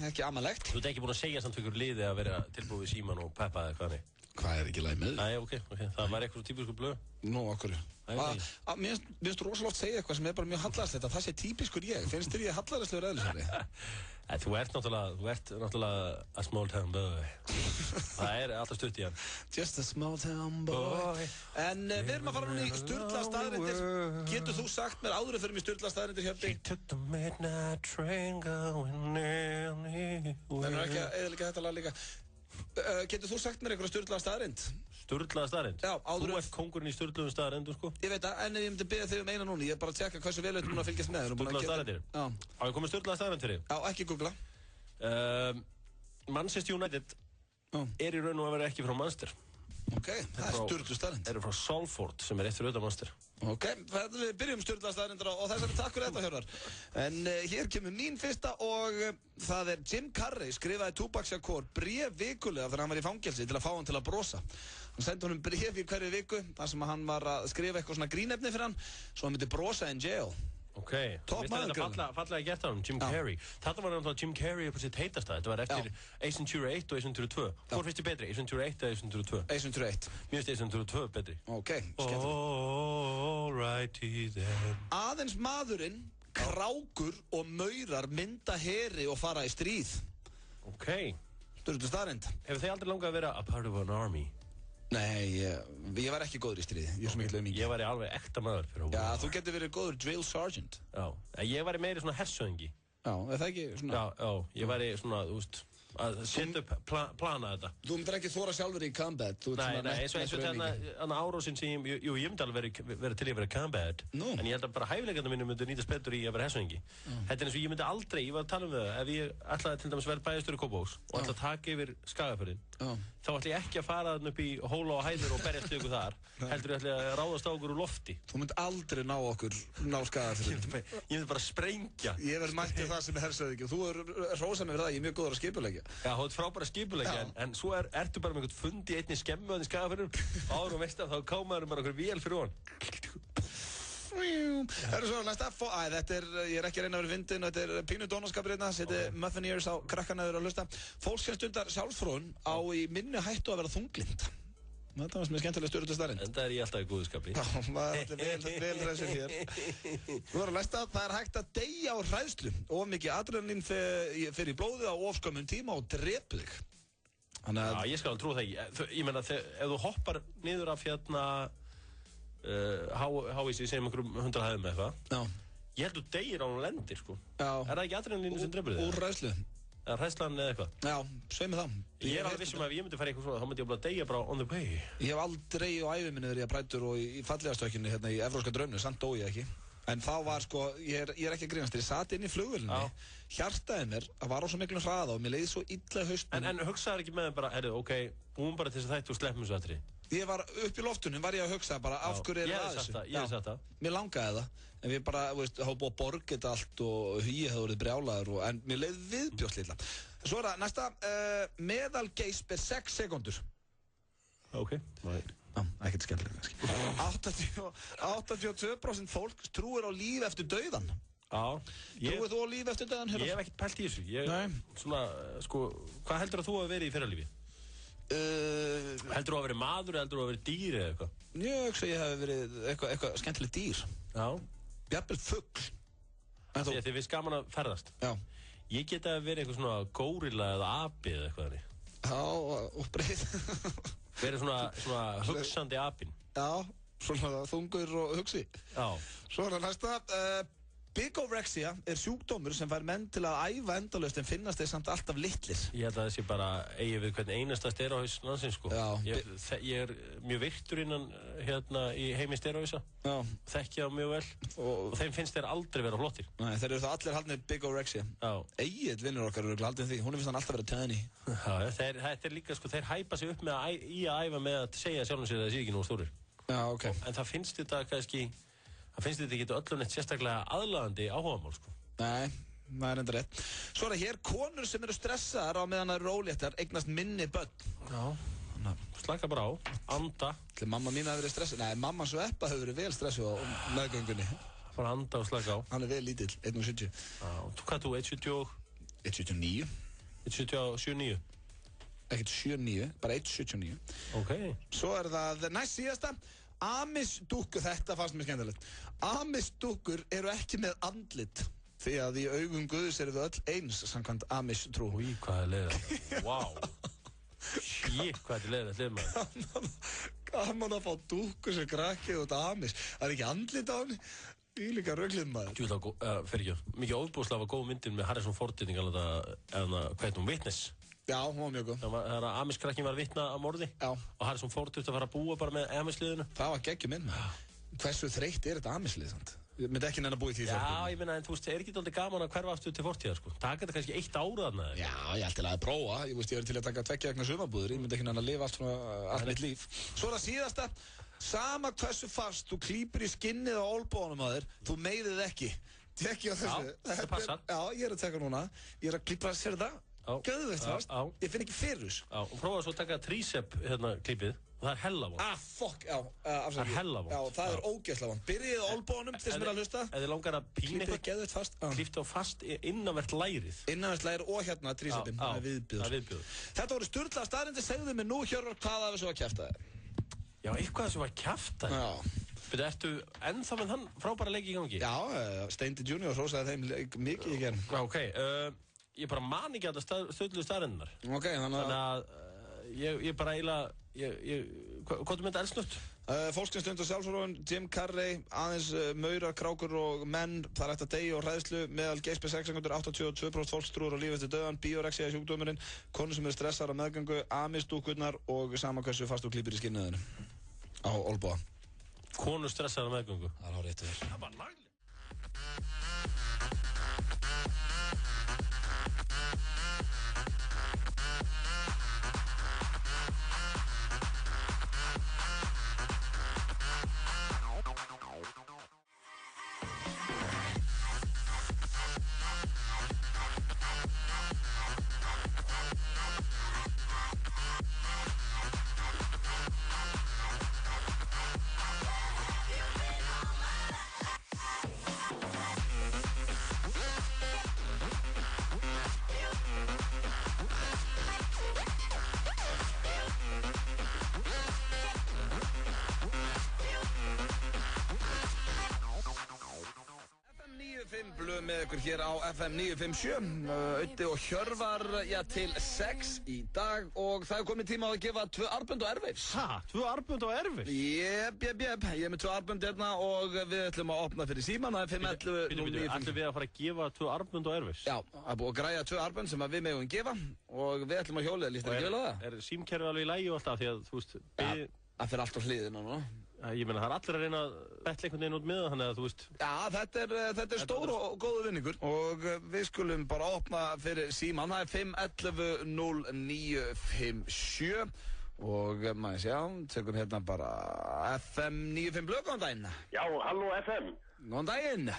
ekki amalegt. Þú ert ekki búin að segja samt ykkur liði að vera tilbúið við síman og peppa eða hvað nei? Hvað er ekki læg með? Nei, ok, það var eitthvað típisku blöð. Nú, okkur. Mér finnst rosalega oft segja eitthvað sem er bara mjög hallarslegt að það sé típiskur ég. Finnst þér ég hallarlegslegur eðlisverði? Þú ert náttúrulega a small town boy. Það er alltaf stutt í hann. Just a small town boy. En við erum að fara núna í sturlaða staðreyndir. Getur þú sagt mér áður en förum í sturlaða staðreyndir Hjördi? She took the midnight train going nearly away. Það er ekki að eðalega þetta lag líka. Getur þú sagt mér einhverja sturlaða staðreind? Sturlaða staðreind? Já, áður Þú ert kóngurinn í sturluðum staðreindum, sko. Ég veit það, en ég myndi biðja þig eina núna. Ég er bara að tjekka hversu vel þú búin að fylgjast með. Sturlaða staðreindir? Já. Á ég komið sturlaða staðreind fyrir? Já, ekki googla. Manchester United er í raun og að vera ekki frá Manchester. Ok, það er sturluð staðreind. Eru frá Salford, sem er eitt fyrir auðvitað Manchester. Ok, við byrjum sturlaða staðreyndir og þessari takk fyrir þetta Hjörvar. En hér kemur mín fyrsta og það er Jim Carrey skrifaði Tupac Shakur bréf vikulega þegar hann var í fangelsi til að fá hann til að brosa. Hann sendi honum bréf í hverju viku þar sem hann var að skrifa eitthvað svona grínefni fyrir hann svo hann myndi brosa in jail. Ok, Topp maður þetta fallega gert á hann, Jim Carrey. Þetta var náttúrulega Jim Carrey upp á sitt heitasta. Þetta var eftir Ace Ventura 1 og Ace Ventura 2. Hvor finnst þér betri, Ace Ventura 1 eða Ace Ventura 2? Ace Ventura 1. Mér finnst Ace Ventura 2 betri. Ok, skemmtilegt. Alrighty then. Aðeins maðurinn, krákur og maurar mynda heri og fara í stríð. Ok. Sturluð staðreind. Hefur þið aldrei langað að vera a part of an army? Nei, ég var ekki góður í stríði. Ég er svo mikill aumingi. Ég var alveg ekta maður fyrir Já, þú getur verið góður drill sergeant. Já, ég var meiri svona hersöðingi. Já, er það ekki svona? Já, ég var svona, þú veist, að setja upp, plana þetta. Þú myndir ekki þóra sjálfur í combat? Nei, eins og þarna árósinn sem ég myndi alveg vera til að vera combat. En ég held að bara hæfileikarnir mínu myndi nýtast betur í að vera hersöðingi. Þetta er eins og ég myndi aldrei, ég var að tala um það, ef ég ætlaði til dæmis verið bæjarstjóri Kópavogs og ætlaði að taka yfir Skagafjörðinn, þá ætla ég ekki að fara þarna upp í hóla og hæðir og berjast ykkur þar, heldur ég ætla að ráðast á okkur úr lofti. Þú mynd aldrei ná Skagafjörðinn. Ég myndi bara sprengja. Ég verð mættið það sem er hersöðingi og þú hrósað mér það, ég er mjög góður að skipuleggja. Já, þú ert frábæra skipuleggja, en svo ertu bara með einhvern fund í einni skemmu að í Skagafjörðinum áður og veist að þá kámaður bara okkur vél fyrir hon. Það er svo næsta, ég er ekki að reyna að vera fyndin og þetta er pínu dónaskapur hérna, seti Muffineers á krakkarnaður að hlusta. Fólk sem stundar sjálfsfróun á í minni hættu að vera þunglind. Þetta var sem er skemmtilega sturluð staðreind. En það er ég alltaf í góðu skapi. Já, maður er vel hræðsir hér. Þú verður að næsta, það er hægt að deyja á hræðslu. Of mikið adrenalín fer í blóðið á of skömmum tíma og drepu þig. Já, ég skal alveg trúa það. Ég meina, ef þú hoppar niður af hávísi sem einhverjum 100 hæðum eitthvað, ég held þú deyir á hún lendir, sko. Já. Er það ekki adrenalín sem drepur þig? Úr hræðslu. Eða hræðslan eða eitthvað? Já, sveið mig það. Ég er alveg vissum að ef ég myndi fara eitthvað svona, þá myndi ég bara deyja bara on the way. Ég hef aldrei á ævi minni verið að prætur og í fallegastökkinni hérna í Evrópska draumnu, samt dó ég ekki. En þá var sko, ég er ekki að grínast, ég sat inn í flugvélinni, hjartaði mér að var á svo miklum hraða og mér leiði svo illa haustnum. En hugsaði ekki með þeim bara, ok, búum bara til þess að þættu og sleppum þessu aðri. Ég var upp í loftunum, var ég að hugsa bara af hverju er það þessu. Ég hef sagt það. Mér langaði það, en við bara, veist, hafa búið að borga þetta allt og hugið hefði verið brjálaður en mér leiði viðbjóðslilla. Svo er það næsta, meðalgeisp er 6 sekúndur. Ok. Já, ekkert skemmtilega kannski. 82% fólk trúir á líf eftir dauðan. Já. Trúir þú á líf eftir dauðan? Ég hef ekkert pælt í þessu. Svona, sko, hvað heldur að þú hafi verið í fyrralífi? Heldur þú að verið maður eða heldur þú að verið dýr eða eitthvað? Ég hugsa ég hef verið eitthvað skemmtilegt dýr. Já. Jafnvel fugl. Þið finnst gaman að ferðast. Já. Ég geta verið eitthvað svona górilla eða api eða eitthvað þannig. Já, og breið. Verið svona hugsandi apinn. Já, svona þungur og hugsi. Já. Svo er það næsta, bigorexia er sjúkdómur sem fær menn til að æfa endalaust en finnast þeir samt alltaf litlir. Ég held að þessi bara eigi við hvern einasta steróhaus landsins, sko. Ég er mjög virtur innan í heimi steróhausa. Þekki það mjög vel og þeim finnst þeir aldrei vera flottir. Nei, þeir eru það allir haldnir bigorexia. Egil vinnur okkar eru haldin því, hún finnst hann alltaf vera tæni. Já, þetta er líka, sko, þeir hæpa sig upp með að æfa með að segja sjálfum sér að það sé ekki nú stórir. Já, ok. En það finnst þetta kannski, ekki öllum neitt sérstaklega aðlaðandi áhugamál, sko. Nei, það er enda rétt. Svo er það hér konur sem eru stressaðar á meðan það eru róléttar, eignast minni börn. Já, slaka bara á, anda. Ætli mamma mín hafi verið stressuð? Nei, mamma Sveppa hefur verið vel stressuð á meðgöngunni. Bara anda og slaka á. Hann er vel lítill, 1,70. Já, hvað þú, 1,70? 1,79. 1,79? Ekkert 7,9, bara 1,79. Ok. Svo er það næst síðasta. Amish-dúkkur, þetta fannst mér skemmtilegt. Amish-dúkkur eru ekki með andlit. Því að í augum Guðs eru við öll eins, samkvæmt Amish-trú. Új, hvað er leiðilegt. Vá. Shit, hvað er leiðilegt, maður. Gaman að fá dúkkur sem krakkið út af Amish. Það er ekki andlit á henni. Í líka röglið maður. Þú vil þá, fyrir ekki, mikið óbúslega var góð myndin með Harrison Ford, hvað heit hún, Witness. Já, hún var mjög góð. Það er að Amish-krakkin var vitna að morði. Já. Og Harrison Ford þurfti að fara að búa bara með Amish-liðinu. Það var geggjum inn. Hversu þreytt er þetta Amish-lið, sant? Ég myndi ekki nenn að búa í því þorpinu. Já, ég meina, en þú veist, er ekki alltaf gaman að hverfa aftur til fortíðar, sko. Taka þetta kannski 1 ár þarna. Já, ég ætti að prófa. Ég veist, ég er til að taka 2 vegna sumarbúður. Ég myndi ekki nenn að lifa allt mitt líf. Svo er það síðasta. Sama hversu fast þú klípur í skinnið á olnbónum að þér, þú meiðið ekki. Tekki á þessu. Já, það passar. Já, ég er að taka núna. Ég er að klípa, sér það? Gjöðveikt fast. Ég finn ekki fyrir þessu. Já, og prófaðu svo að taka trísep klípið. Og það er hella von. Fuck, já, afsakið. Það er hella von. Já, það er ógeðslega von. Byrjið á olnbónum, þeir sem er að hlusta. Ef þið langar að pína Klípið gjöðveikt fast. Klíptu á fast innanvert lærið. Innanvert lærið og hérna trísepin. Það er viðbjóður. Þetta voru sturlaðar staðreyndir, segðu mér nú, Hjörvar, hvað af þessu var kjaftaði? Já, eitthvað sem var kjaftaði. Betur, ertu ennþá með þann frábæra leik í gangi? Já, Steindi Junior hrósaði þeim mikið í gerð. Ok, ég bara man ekki að það stöðluðu staðrendinar. Ok, þannig að ég bara eiginlega, hvað er þetta elsnött? Fólksstund og sjálfsfróðun, Jim Carrey, aðeins maurar, krákur og menn, það er eftir að deyja og hræðslu, meðal GSP 600, 82% fólkstrúur og líf eftir döðan, bíorexia í sjúkdómurinn, konur sem eru stressaðar á meðgöngu, Amish-dúkkurnar og sama hversu fast þú klípir í skinniðinu á olnboga. Konur stressaðar á meðgöngu? Það er á réttu þér. Það var laglega. Með ykkur hér á FM 957 Öddi og Hjörvar, já, til 6 í dag og það er komið tíma á að gefa 2 armbönd og Airwaves. Ha? 2 armbönd og Airwaves? Jep, ég er með 2 armbönd hérna og við ætlum að opna fyrir síman, það er 511-0957. Ætlum við að fara að gefa 2 armbönd og Airwaves? Já, það er búið að græja 2 armbönd sem við megum gefa og við ætlum að hjólið, líst það ekki vel á það? Er símkerfið alveg í lagi og alltaf því að, þú veist, það fyrir allt á hliðina núna. Ég meina, það er allir að reyna að betla einhvern veginn út með það, þannig að þú veist... Já, þetta er stór og góðu vinningur og við skulum bara opna fyrir síman, það er 511-0957 og maður sjá, tökum hérna bara FM 95 blöð, góðan daginn. Já, halló FM. Góðan daginn.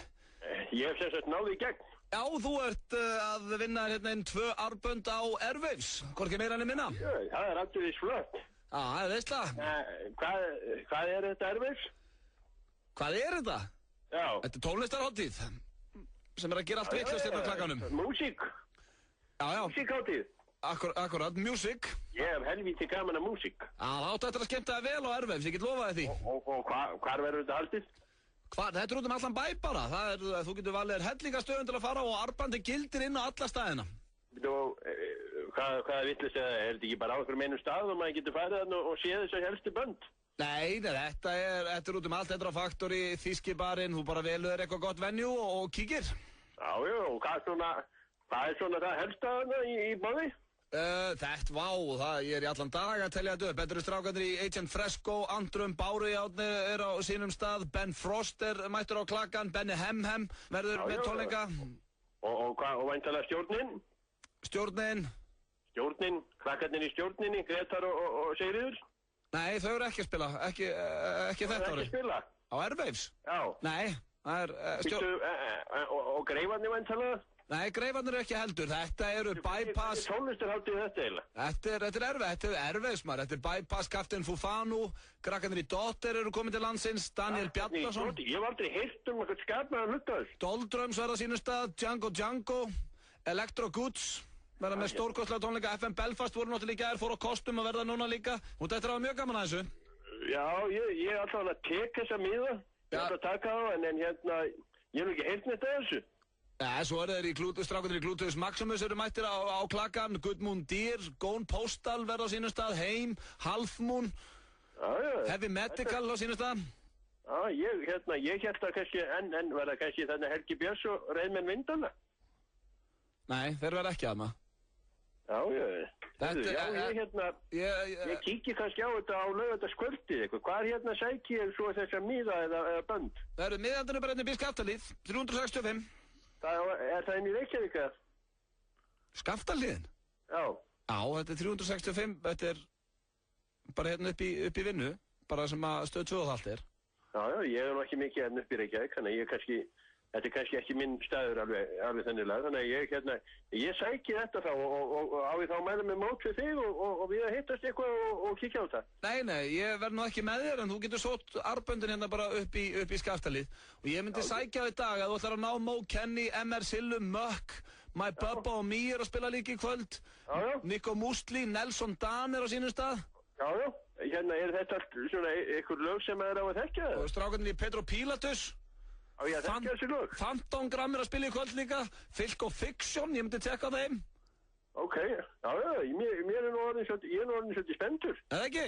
Ég hef sem sagt náði í gegn. Já, þú ert að vinna hérna 2 armbönd á Airwaves, hvorki meira enn minna. Já, það er alltaf í flott. Já, það er veistla. Hvað er þetta Airwaves? Hvað er þetta? Já. Þetta er tónlistarhátíð sem er að gera allt vitlaust hérna á klakkanum. Músík. Já. Músíkhátíð. Akkurat, music. Ég hef helvíti gaman að músík. Já, það áttu eftir að skemmta þig vel á Airwaves, ég get lofaði því. Og hvar verður þetta haldið? Þetta er út allan bæ bara. Þú getur valið hellingastöðun til að fara og armbandi gildir inn á alla staðina. Hvað er vitlaust eða er þetta ekki bara á einhverjum einum stað og maður getur farið þarna og séð þessu helstu bönd? Nei, þetta er út allt, þetta er á Factory, Þýskibarinn, þú bara velur eitthvað gott venue og kíkir. Já, og hvað er svona það helsta þarna í bóði? Ég er í allan dag að telja þetta upp. Þetta eru strákarnir í Agent Fresco, Andrum Bárujárni er á sínum stað, Ben Frost er mættur á klakkan, Benny Hemhem verður með tónleika. Og væntanlega stjórnin? Stjórnin, krakkarnir í stjórninni, Gretar og Sigríður? Nei, þau eru ekki að spila, ekki þetta Það er ekki að spila? Á Airwaves? Já. Nei, það er... Og Greifarnir væntanlega? Nei, Greifarnir ekki heldur, þetta eru Bypass... Tónlistarhátíð þetta eiginlega? Þetta er Airwaves, maður, þetta er Bypass, Captain Fufanu, krakkarnir í Dotter eru komin til landsins, Daniel Bjarnason... Ég hef aldrei heyrt eitthvað skapnaðan hluta þess. Doldrums verða á sínum stað, Django, Electro Goods... verða með stórkostlega tónleika, FM Belfast voru náttúrulega í gær, fóru á kostum að verða núna líka. Hún þetta er mjög gaman að þessu. Já, ég er alltaf að tek þessa miða, ég ætla að taka á, en hérna, ég hef ekki heyrt neitt af þessu. Svo eru þeir strákunir í Gluteus Maximus eru mættir á klakkan, Good Moon Deer, Gone Postal verða á sínum stað, Heim, Half Moon, Heavy Medical á sínum stað. Já, ég held að kannski, en verða kannski þannig Helgi Björns og Reiðmenn Vindana? Nei, þeir verða ekki að maður. Ég kíkir kannski á þetta á laugardagskvöldið eitthvað. Hvar hérna sæki ég svo þessa miða eða bönd? Það eru miðandinu bara hérna í Skaftalíð, 365. Er það inn í Reykjavík eða? Skaftalíðin? Já. Já, þetta er 365, þetta er bara hérna upp í vinnu, bara sem að Stöð 2 allt er. Já, ég er nú ekki mikið hérna upp í Reykjavík, þannig að þetta er kannski ekki minn staður alveg þennilega, þannig að ég sæki þetta þá og á ég þá að mæla með mót við þig og við að hittast eitthvað og kíkja á það. Nei, ég verð nú ekki með þér en þú getur sótt arböndin hérna bara upp í Skaftalíð og ég myndi sækja á í dag að þú ætlar að ná Mo Kenny, MR Sillu, Mökk, My Bubba og Mýr að spila líka í kvöld, Nico Musli, Nelson Dan er á sínum stað. Já, hérna er þetta svona einhver lög sem er á að þekka það? Og strákunni Pedro Pilatus. Já, ég þekki þessi lög. Phantom Gram er að spila í kvöld líka, Filk og Fiction, ég myndi tekka á þeim. Ok, ég er nú orðin svolítið spenntur. Eða ekki?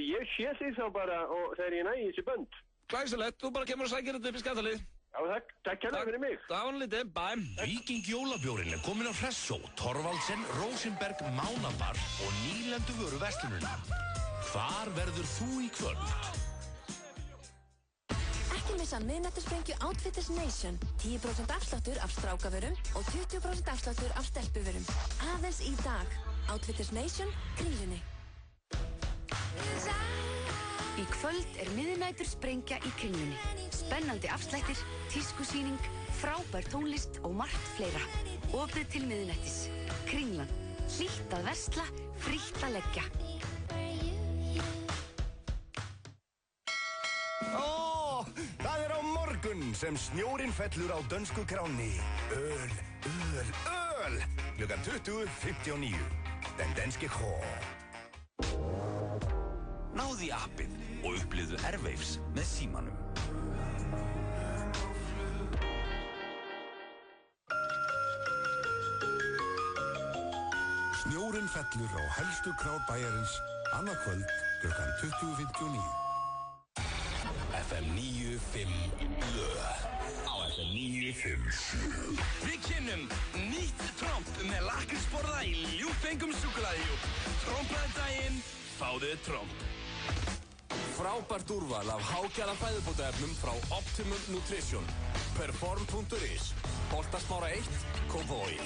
Ég sé þig þá bara og þegar ég næði þessi bönd. Glæsilegt, þú bara kemur og sækir þetta upp í Skaftalíð. Já, takk kærlega fyrir mig. Það var hann lítið, bæm. Viking jólabjórin er komin á Hressó, Thorvaldsen, Rosenberg, Mánabar og nýlendu vöru verslununa. Hvar verður þú í kvöld? Ekki missa miðnættursprengju Outfitters Nation. 10% afsláttur af strákavörum og 20% afsláttur af stelpuvörum. Aðeins í dag. Outfitters Nation, Kringlunni. Í kvöld er miðnættursprengja í Kringlunni. Spennandi afslættir, tískusýning, frábær tónlist og margt fleira. Opið til miðnættis. Kringlan. Hlýtt að versla, frítt að leggja. Það er á morgun sem snjórinn fellur á dönsku kránni. Öl. Klukkan 20:59. Den danske kró. Náðu í appið og upplifðu Airwaves með símanum. Snjórinn fellur á helstu krár bæjarins annað kvöld klukkan 20:59. FM 95 blö á FM 95. Við kynnum nýtt tromp með lakrísborða í ljúffengum súkkulaðihjúp. Trompaði daginn, fáðu tromp. Frábært úrval af hágæða fæðubótaefnum frá Optimum Nutrition. Perform.is Holtasmára 1, Kópavogi.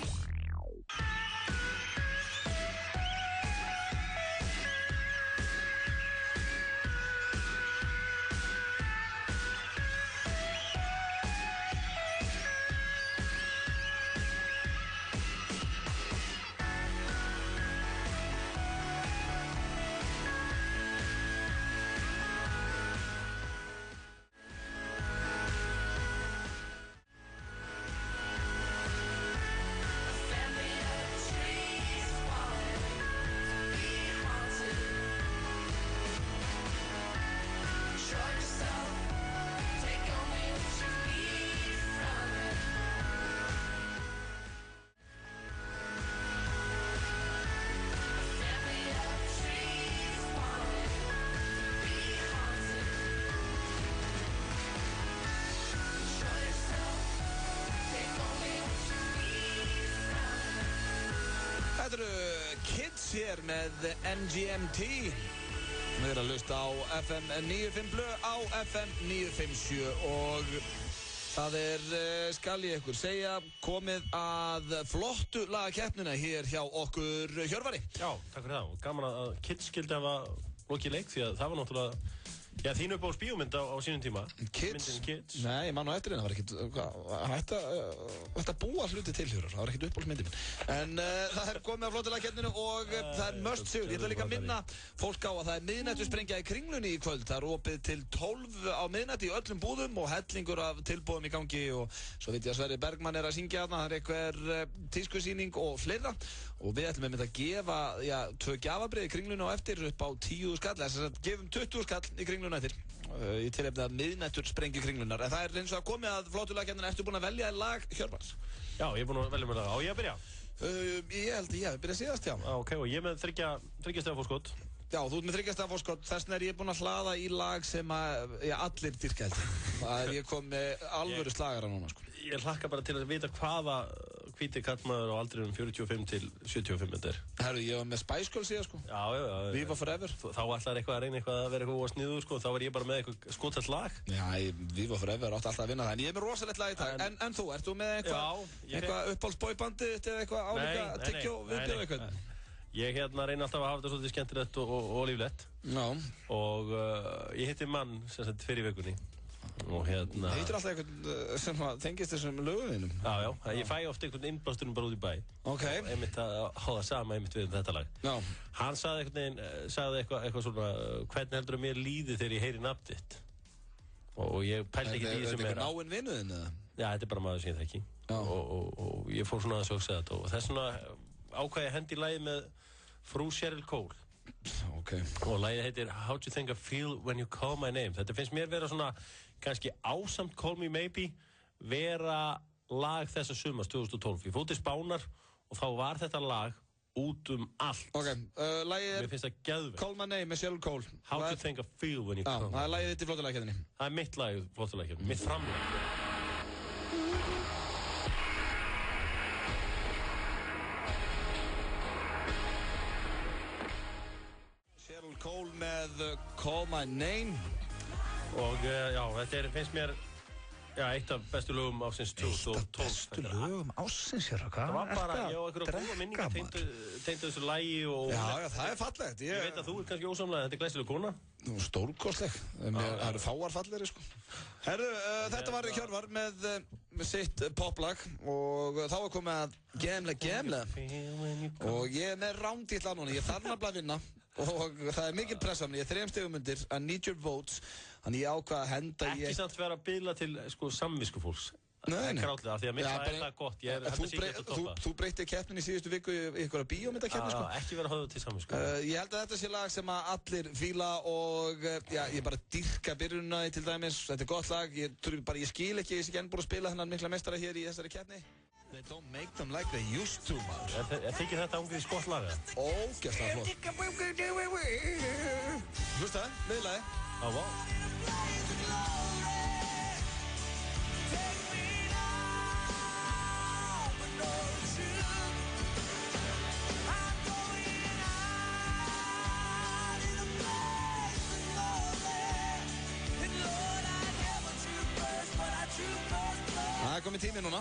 Þetta eru Kids hér með NGMT. Við erum að hlusta á FM 95 blö á FM 957 og Það skal ég ykkur segja, komið að flottu lagakeppnina hér hjá okkur Hjörvari. Já, takk fyrir það. Gaman að Kids skildi hafa lokið leik því að það var náttúrulega þín uppáhalds bíómynd á sínum tíma. Kids? Myndin Kids. Nei, ég man á eftir henni, það var ekkert hægt að búa hluti til hér, það var ekkert uppáhaldsmyndin minn. En það komið að flottu lagakeppninu og það must sigur. Ég ætla líka að minna fólk á að það miðnættursprengja í Kringlunni í kvöld. Það opið til 12 á miðnætti í öllum búðum og hellingur af tilboðum í gangi og svo veit ég að Sverrir Bergmann að syngja þarna, það einhver tískusýning og fleira og við ætlum að gefa 2 gjafabréf í Kringlunni á eftir upp á 10 skall, þess að gefum 20 skall í Kringlunni eftir í tilefni að miðnættursprengju Kringlunnar. En það eins og að komið að flottu lagakeppnina. Ertu búin að velja lag Hjörvars? Já, ég búin að velja mér það. Á ég að byrja? Ég held ég hafi byrjað síðast, já. Ok, og ég með þriggja stiga fórskot. Já, þú ert með 3 stiga fórskot. Þess vegna ég búin að hlaða í lag sem að allir dyrka held. Ég kom með alvöru slagara núna, sko. Ég hlakka bara til að vita hvaða hvíti kallmaður á aldrinum 45 til 75 þetta Herru, ég var með Spice Girls síðan, sko. Já. Viva Forever. Þá ætlar eitthvað að reyna eitthvað að vera eitthvað sniðu, sko. Þá var ég bara með eitthvað skotelt lag. Já, Viva Forever átti alltaf að vinna það. En ég er með rosalegt lag í dag. En þú, ert þú með eitthvað uppáhaldsboybandi eða eitthvað álíka tyggjó viðbjóð eitthvað? Ég reyna alltaf að hafa þetta svolítið skemmtilegt og líflegt. Já. Og ég hitti mann fyrir vikunni. Og heitir alltaf einhvern sem tengist þessum lögunum? Já, ég fæ ofta einhvern innblásturinn bara út í bæ. Ok. Og einmitt að hafa það sama einmitt við þetta lag. Já. Hann sagði eitthvað svona, hvernig heldur að mér líði þegar ég heyri nafn þitt? Og ég pældi ekki því sem Er þetta eitthvað náinn vinnuðinn eða? Já, þetta er bara maður sem ég þekki. Og ég fór svona að hugsa þetta og þess vegna ákvað ég að hendi lagið með frú Cheryl Cole. Ok. Og lagið heitir How Do You Think I Feel When You Call My Name. Þetta finnst mér vera svona kannski ásamt Call Me Maybe vera lag þessa sumars 2012. Ég fór til Spánar og þá var þetta lag út allt. Ok, lagið mér finnst það geðveikt. Call My Name með Cheryl Cole. How Do You Think I Feel When You Call My Name. Það er lagið þitt í flottu lagakeppninni. Það er mitt lag í flottu lagakeppninni, mitt framlag. Cheryl Cole með Call My Name. Og þetta finnst mér eitt af bestu lögum ásins 2012. Eitt af bestu lögum ásins, hvað? Það var bara, ég á einhverja góða minningar tengdu þessu lagi og... Já, það er fallegt. Ég veit að þú kannski ósamlega, þetta glæsileg kona. Stórkostleg. Það eru fáar fallegri, sko. Herru, þetta var Hjörvar með sitt poplag og þá er komið að Gemla. Og ég er með rándítla núna, ég þarf nefnilega að vinna. Og það er mikil pressa á mig, ég er 3 stigum undir, I need your votes. Þannig ég ákvað að henda Ekki samt vera að biðla til samviskufólks. Nei. Krátlega, því að mér það það gott. Þú breytti keppnin í síðustu viku í einhverja bíómyndakeppni, sko. Ekki vera höfðu til samvisku. Ég held að þetta sé lag sem að allir fíla og ég bara dýrka byrjunna til dæmis. Þetta er gott lag, ég skil ekki, ég sé ekki enn búin að spila þennan mikla meistara hér í þessari keppni. They don't make them like they used to, maður. Þykir þetta ángriðis gott lag, eða? Ógeðslega flott. Hlusta, miðlaði. Á, vá. Það er komið tími núna.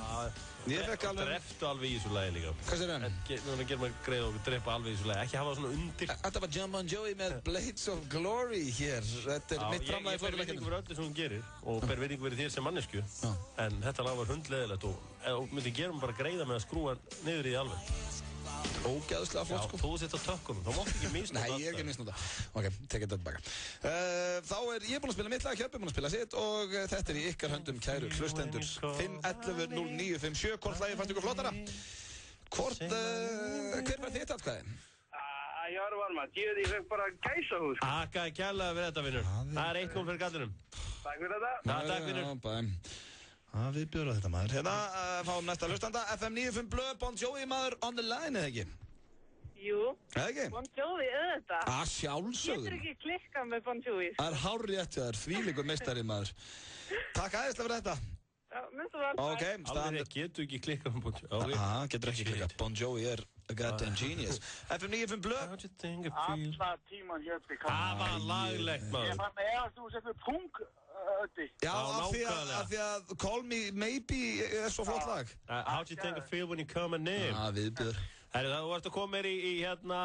Ég fekk alveg... Dreftu alveg í þessu lagi líka. Hvað sér það? Núna gerum við greið og drepa alveg í þessu lagi. Ekki hafa það svona undir. Þetta var John Bon Jovi með Blades of Glory hér. Þetta er mitt framlagi Ég ber virðingu fyrir öllu sem hún gerir og ber virðingu fyrir þér sem mannesku. En þetta lag var hundleðilegt og myndi gerum bara greiða með að skrúa niður í því alveg. Ógeðslega flott, sko. Þú sitt á tökkunum, þá máttu ekki misnóta. Nei, ég er ekki misnóta. Ok, tekið þetta tilbaka. Þá er ég búinn að spila mitt lag, Hjöppi búinn að spila sitt og þetta er í ykkar höndum, kæru hlustendur. 511-0957, hvort lagið fannst ykkur flottara? Hver var þitt atkvæði? Hjörvar maður, ég fekk bara gæsahús. Akka kærlega fyrir þetta, vinnur. Það er 1-0 fyrir gallinum. Takk fyrir þetta. Takk, vinnur. Við bjóðum þetta, maður. Hérna, fáum næsta hlustanda. FM 95 Blöð, Bon Jovi, maður, on the line, eða ekki? Jú. Eða ekki? Bon Jovi, auðvitað. Sjálfsögðu. Getur ekki klikkað með Bon Jovi. Það er hárrétt hjá þér, þvílíkur meistari, maður. Takk æðislega fyrir þetta. Já, myndu vel. Ok, Alveg getur ekki klikkað með Bon Jovi. Getur ekki klikkað. Bon Jovi er a goddamn genius. FM 95 Blöð. Alla tíman Hjöppi. Það var laglegt, maður. Ég fann að ef þú setur pung Öddi. Já, af því að Call Me Maybe svo flott lag. How'd you think I feel when you call my name? Viðbjör. Herri, þú ert að koma mér í hérna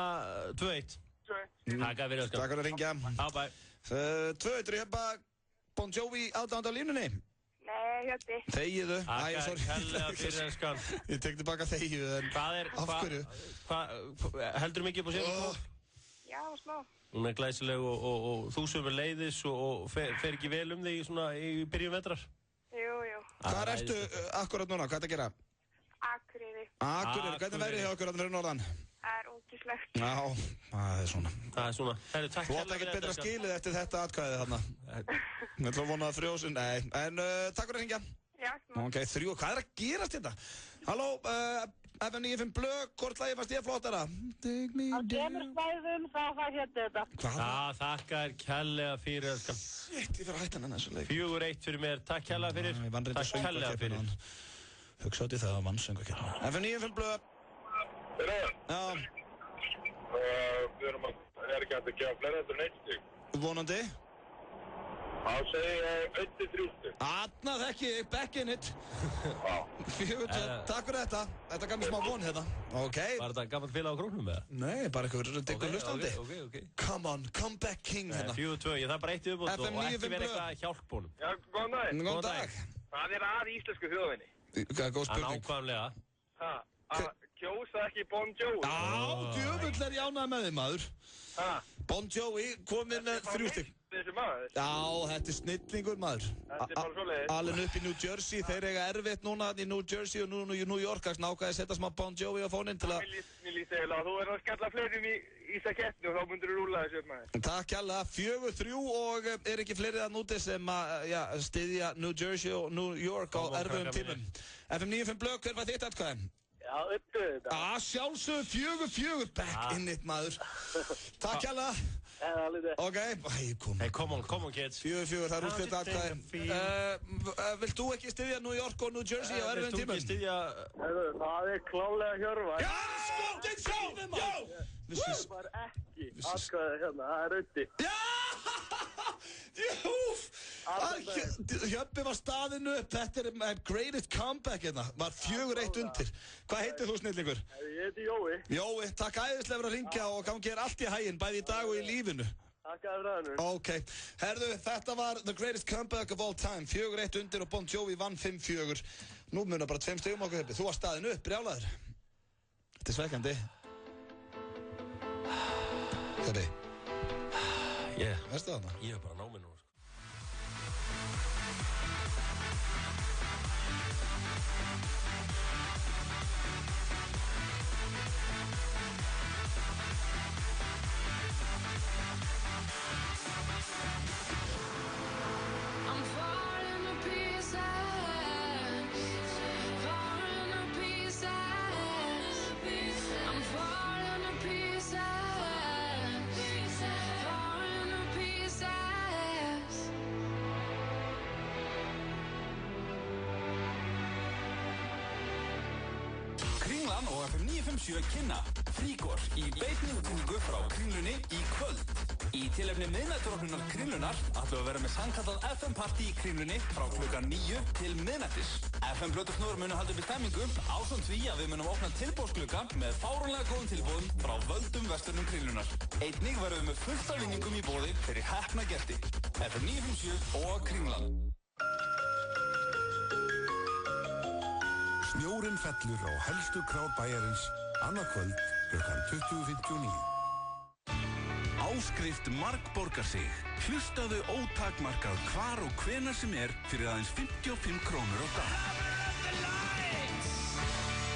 2-1. 2-1. Takk fyrir öskan. Takk fyrir að ringja. Bye. 2-1, Rebba Bon Jovi aðdáðandi á línunni. Nei, Hjötti. Þegiðu. Takk helga fyrir öskan. Ég tek tilbaka þegiðu, en af hverju? Heldur mikið upp á sér? Já, smá. Hún glæsileg og þú sömur leiðis og fer ekki vel þig svona í byrjun vetrar? Jú. Hvað ertu akkurat núna? Hvað er að gera? Akureyri. Hvernig verður hjá okkur fyrir norðan? Það er ógislegt. Já, það er svona. Herru, takk Þú átt ekkert betra skilið eftir þetta atkvæðið þarna. Ég ætla að vona að frjósin. Nei, en takk fyrir að hringja. Já, smá. Ok, 3, hvað er að gerast þetta? Halló, FM 95 Blöð, hvort lagi fannst ég flottara? Á tveimur svæðum þá Hjötti þetta. Hvað? Þakka þér kærlega fyrir öskan. Shit, ég fyrir að hætta hann þessu leik. 4-1 fyrir mér, takk kærlega fyrir. Takk kærlega fyrir. Hugsa átt í það að vann söngvakeppnina. FM 95 Blöð. Já. Við erum ekki hægt að gefa fleiri heldur en 1 stig. Vonandi. Þá segi ég 1-3 stig. Anna þekki, back in it. 4-2, takk fyrir þetta. Þetta gaf mér smá von hérna. Ok. Var þetta gammalt félag á króknum eða? Nei, bara einhver diggur hlustandi. Ok. Come on, come back king hérna. 4-2, ég þarf bara 1 viðbót og ekki verið eitthvað hjálpbólum. Já, góðan dag. Góðan dag. Hvað er að íslensku þjóðinni? Það er góð spurning. Nákvæmlega. Að kjósa ekki Bon Jovi. Já, djöfull er ég ánægð með þig, maður. Bon Jovi komið með 3 stig. Þessi maður? Já, þetta er snillingur, maður. Þetta er bara svoleiðis. Alinn upp í New Jersey, þeir eiga erfitt núna í New Jersey og nú í New York. Það nákaði að setja smá Bon Jovi á fóninn til að... Mér líst eiginlega að þú er að skalla fleirum í þessa keppni og þá myndir þú rúla þessu upp maður. Takk kærlega, 4-3 og er ekki fleiri það núti sem að styðja New Jersey og New York á erfiðum tímum. FM 95 Blöð, hver var þitt atkvæði? Já, uppu þetta. Sjálfsögðu 4-4, back in it, maður. Takk kærlega. Ok, come on kids. 4-4, það er úrslit atkvæði. Vilt þú ekki styðja New York og New Jersey á erfiðum tímum? Vilt þú ekki styðja... Það er klálega Hjörvar. Já, skotin sjálfum, já! Ég var ekki atkvæði hérna, það er Öddi. Hjöppi var staðinu upp, þetta er greatest comeback hérna, var 4-1 undir. Hvað heitir þú snillingur? Ég heiti Jói. Jói, takk æðislega fyrir að ringja og gangi þér allt í haginn, bæði í dag og í lífinu. Takk að ræðinu. Ok, herðu, þetta var the greatest comeback of all time, 4-1 undir og Bon Jovi vann 5-4. Nú munar bara 2 stigum okkur Hjöppi, þú var staðinu upp, brjálaður. Þetta er svekkjandi. Hjöppi. Veistu það þarna? Ég er bara námið nú. Kringlan og FM 957 kynna Fríkor í beinni útsendingu frá Kringlunni í kvöld. Í tilefni miðnætturopnunar Kringlunar ætlum við að vera með sannkallað FM-partí í Kringlunni frá klukkan 9 til miðnættis. FM-plötusnúður munu halda upp í stemmingu ásamt því að við munum opna tilboðsglugga með fáránlega góðum tilboðum frá völdum verslunum Kringlunar. Einnig verðum við með fullt af vinningum í boði fyrir heppna gesti. FM 957 og Kringlan. Snjórinn fellur á helstu krár bæjarins annað kvöld klukkan 20:59. Áskrift margborgar sig. Hlustaðu ótakmarkað hvar og hvenær sem fyrir aðeins 55 krónur á dag.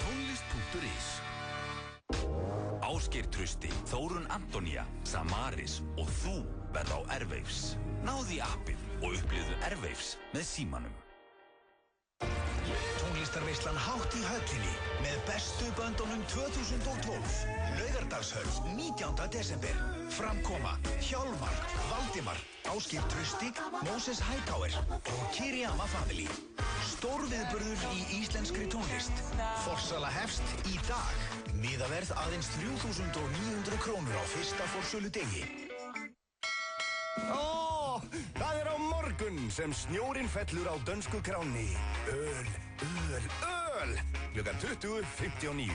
Tónlist.is. Ásgeir Trausti, Þórunn Antonía, Samaris og þú verð á Airwaves. Náðu í appið og upplifðu Airwaves með símanum. Tónlistarveislan Hátt í höllinni með bestu böndunum 2012. Laugardalshöll 19. desember. Framkoma Hjálmar, Valdimar, Ásgeir Trausti, Moses Hightower og Kiriyama Family. Stórviðburður í íslenskri tónlist. Forsala hefst í dag. Miðaverð aðeins 3.900 krónur á fyrsta forsölu degi. Það er á morgun morgun sem snjórinn fellur á dönsku kránni. Öl. Klukkan 20:59.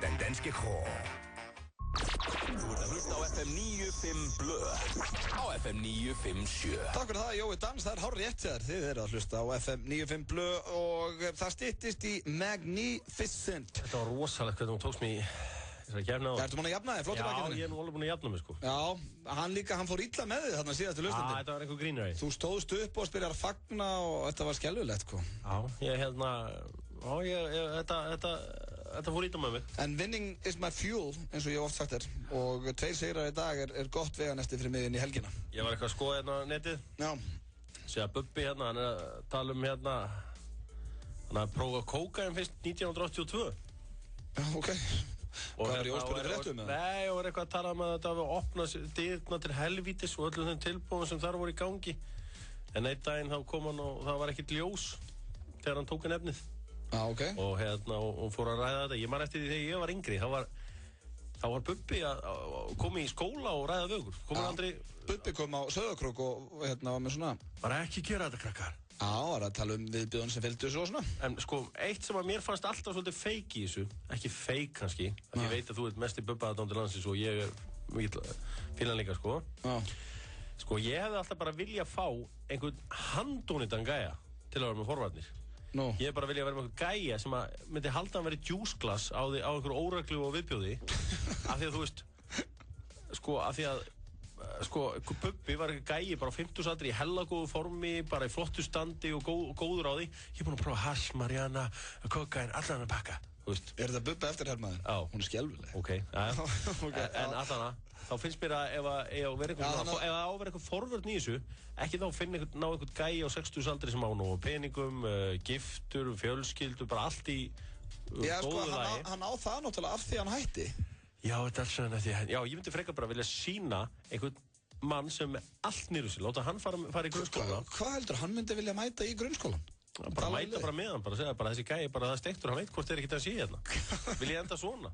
Den danske krog. Þú ert að hlusta á FM 95 Blö á FM 957. Takk fyrir það, Jói Dans, það hár rétt þér. Þið eru að hlusta á FM 95 Blö og það styttist í Magnificent. Þetta var rosalegt hvernig hún tókst mig í þessari kefni á. Ertu búin að jafna þig, flottur að Já, ég er nú alveg búin að jafna mig, sko. Já, hann fór illa með þig þarna síðastu hlustandi. Já, þetta var einhver grínari. Þú stóðst upp og byrjar að fagna og þetta var skelfilegt, sko. Þetta fór ítla með mig. En winning is my fuel, eins og ég oft sagt þér. Og 2 sigrar í dag er gott veganesti fyrir mig inn í helgina. Ég var eitthvað að skoða hérna á netið. Já. Sér að Bubbi hérna, hann er að tala um hérna, hann er að prófa kókain fyrst 1982. Já, ok. Hvað var í óspilum fréttum? Nei, og var eitthvað að tala um að þetta var að opna dyrna til helvítis og öllum þeim tilbúðum sem þar voru í gangi. En einn daginn þá kom hann og það var ekkert ljós þegar hann tók nefnið. Okay. Og hérna, og fór að ræða þetta. Ég man eftir því þegar ég var yngri, þá var Bubbi að koma í skóla og ræða vögur. Bubbi kom á Söðakrók og hérna var með svona... Bara ekki gera þetta, krakkar. Já, var að tala um viðbjóðun sem fylgdu þessu og svona. En sko, eitt sem að mér fannst alltaf svolítið feik í þessu, ekki feik kannski, af ég veit að þú ert mest í Bubba-aðdán til landsins og ég er fílan líka, sko. Já. Sko, ég hefði alltaf bara viljað fá einhvern handónýtan gæja til að vera með forvarnir. No. Ég bara vilja vera með einhver gæja sem að myndi halda hann verið djúsglas á einhverju óreglu og viðbjóði af því að þú veist Bubbi var eitthvað gæji bara á 50-saldri í hellagóðu formi, bara í flottu standi og góður á því. Ég er búinn að prófa hash, marihuana, kokain, allan að pakka. Er þetta Bubbi eftirhermaður? Já. Hún er skelfileg. Ok, en allan þá finnst mér að ef það á að vera eitthvað forvörn í þessu, ekki þá ná einhvern gæi á 60-saldri sem á nógu peningum, giftur, fjölskyldur, bara allt í góðu lagi. Hann á það náttúrulega af því hann hætti. Já, þetta er alls vegna því að, ég myndi frekar bara vilja sína einhvern mann sem er allt niður sér, láta hann fara í grunnskóla. Hvað heldur, hann myndi vilja mæta í grunnskólan? Bara mæta bara með hann, bara segja bara þessi gæi, bara það steiktur, hann veit hvort þeir ekkert að sé hérna. Vil ég enda svona?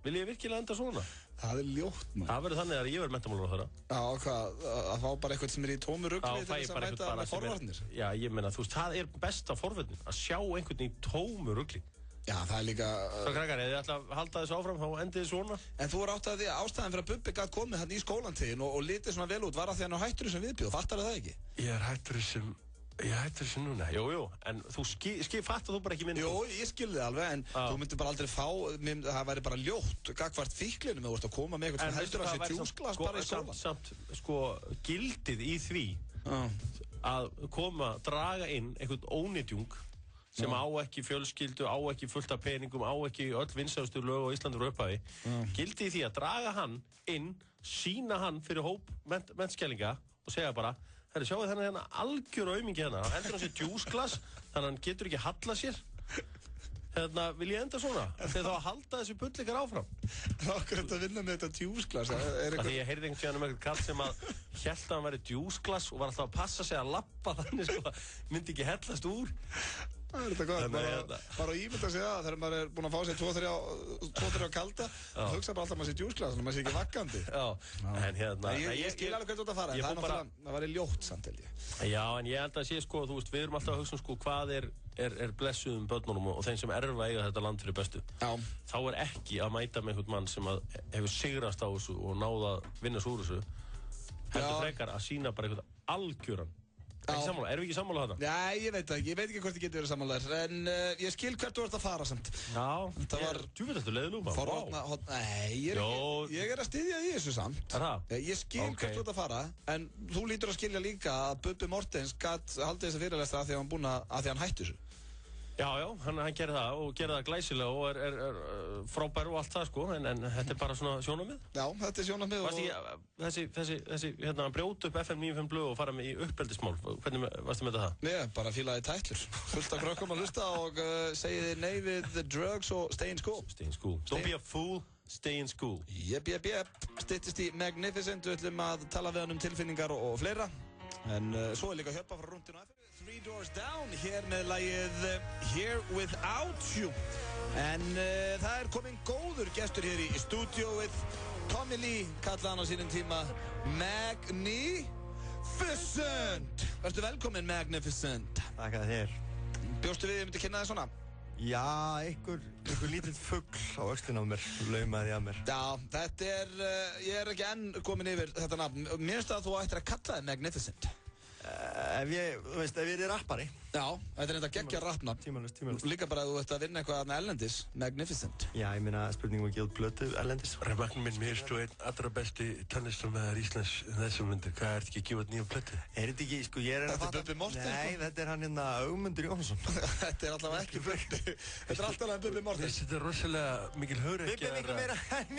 Vil ég virkilega enda svona? Það er ljótt, maður. Það verður þannig að ég verður menntamálaráðherra. Já, hvað, að fá bara eitthvað sem er í tómu rugli til þess að mæta með forvarnir? Já, ég meina, þú veist, það er besta forvarnin, að sjá einhvern í tómu rugli. Já, það er líka... Svo krakkar, ef þið ætla að halda þessu áfram, þá endið þið svona. En þú er áttað því að ástæðan fyrir að Bubbi gæti komið hann í skólan til þín og litið svona vel út var að því hann er hættur sem viðbjóð, fattar það ekki? Ég er hættur sem núna, jú, en þú fattar þú bara ekki minn. Jú, ég skilði það alveg, en þú myndir bara aldrei fá, það væri bara ljótt, gagvart fíklinu með að koma með eitthvað sem heldur að sé djúsglas bara í skólan. Samt, gildið í því að draga inn einhvern ónýtjung sem á ekki fjölskyldu, á ekki fullt af peningum, á ekki öll vinsælustu lög á Íslandi og upphafi. Gildið í því að draga hann inn, sína hann fyrir hóp menntskælinga og segja bara, herru, sjáu þennan hérna algjör aumingi hérna, hann heldur hann sér djúsglas, þannig að hann getur ekki hallað sér. Hérna, vil ég enda svona? Þegar þá að halda þessi bullikar áfram. Okkur er þetta að vinna með þetta djúsglas? Því ég heyrði einhvern tíðan um einhvern kall sem að hélt að hann væri djúsglas og var alltaf að passa sig að lappa þannig sko, myndi ekki hellast úr. Það er þetta gott, bara að ímynda sig það þegar maður er búinn að fá sér 2-3 á kalda og hugsa bara alltaf að maður sé djúsglas þannig að maður sé ekki vakkandi. En hérna... Ég skil alveg hvernig þú ert að fara, en það væri ljótt samt held ég. Já, en ég held að sé sko, þú veist, við erum alltaf að hugsa sko hvað er blessuðum börnunum og þeim sem erfa eiga þetta land fyrir bestu. Já. Þá er ekki að mæta með einhvern mann sem hefur sigrast á þessu og náða að vinna svo úr þessu. Heldur frekar að sína bara einhvern algjöran. Ekki sammála, erum við ekki sammála þarna? Nei, ég veit ekki hvort ég geti verið sammálaðir, en ég skil hvert þú ert að fara samt. Já, þú veit þetta leiðið nú bara. Nei, ég er að styðja í þessu samt. Er það? Ég skil hvert þú ert að fara, en þú lítur að skilja líka að Bubbi Mortens gat haldið þessa fyrirlestra af því að hann hætti þessu. Já, hann gerði það og gerði það glæsilega og er frábær og allt það sko, en þetta er bara svona sjónarmið. Já, þetta er sjónarmið og... Þessi brjóta upp FM 95 Blöð og fara með í uppeldismál, hvernig varstu með það? Ég bara fílaði tætlur, fullt af krökkum að hlusta og segiði nei við the drugs og stay in school. Stay in school. Don't be a fool, stay in school. Jep. Styttist í Magnificent, við ætlum að tala við hann tilfinningar og fleira. En svo er líka Hjöppa frá rúndinu að fyrir 3 Doors Down hér með lagið Here Without You. En það er komin góður gestur hér í stúdíóið. Tommy Lee kallaði hann á sínum tíma Magni Magnificent! Vertu velkominn, Magnificent. Takk að þér. Bjóstu við að ég myndi kynna þig svona? Já, einhver lítill fugl á öxlinn á mér, laumaði að mér. Já, þetta ég ekki enn komin yfir þetta nafn. Mér finnst að þú ættir að kalla þig Magnificent. Ef ég er rappari. Já, þetta þetta geggja rappnafn. Tímalust. Líka bara að þú ert að vinna eitthvað þarna erlendis, Magnificent. Já, ég meina spurningum að gefa út plötu erlendis. Rafmagn minn, mér erstu einn allra besti tónlistarmaður Íslands þessum myndir. Hvað ertu ekki að gefa út nýja plötu? Þetta ekki, sko, ég að fatta... Þetta Bubbi Morten? Nei, þetta hann Ögmundur Jónsson. Þetta allavega ekki Bubbi. Þetta alltaf Bubbi Morten. Þetta rosalega mikil hugrekki. Bubbi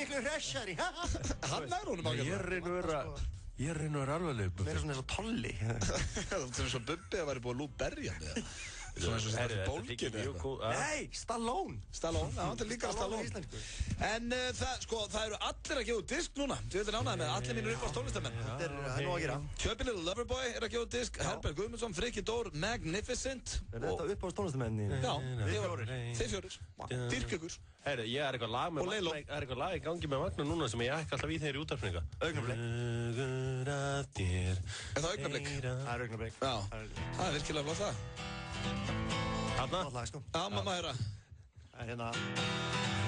miklu hressari. Hann honum ágætlega. Ég reyna að vera alvarleg. Mér svona eins og Tolli. Það er svona eins og Bubbi að væri búið að lúberja með það. Svona eins og þetta er bólgin eða eitthvað. Nei, Stallone, þetta er líka Stallone. En það eru allir að gefa út disk núna. Þú veit nánaði með allir mínir upp á tónlistamenn. Þetta er nú að gera. Chubby Little Loverboy er að gefa út disk. Herbert Guðmundsson, Frikki Dór, Magnificent. Er þetta upp á tónlistamenn? Já, þið fjórir. Dýrk ykkur. Herru, ég er eitthvað lag í gangi með Magna núna sem ég ætti alltaf í þeirri útvarpninga. Augnablik. Er það Augnablik? Það er Augnablik. Já, það er virkilega flott það. Hanna? Já, mamma herra. Það er hérna.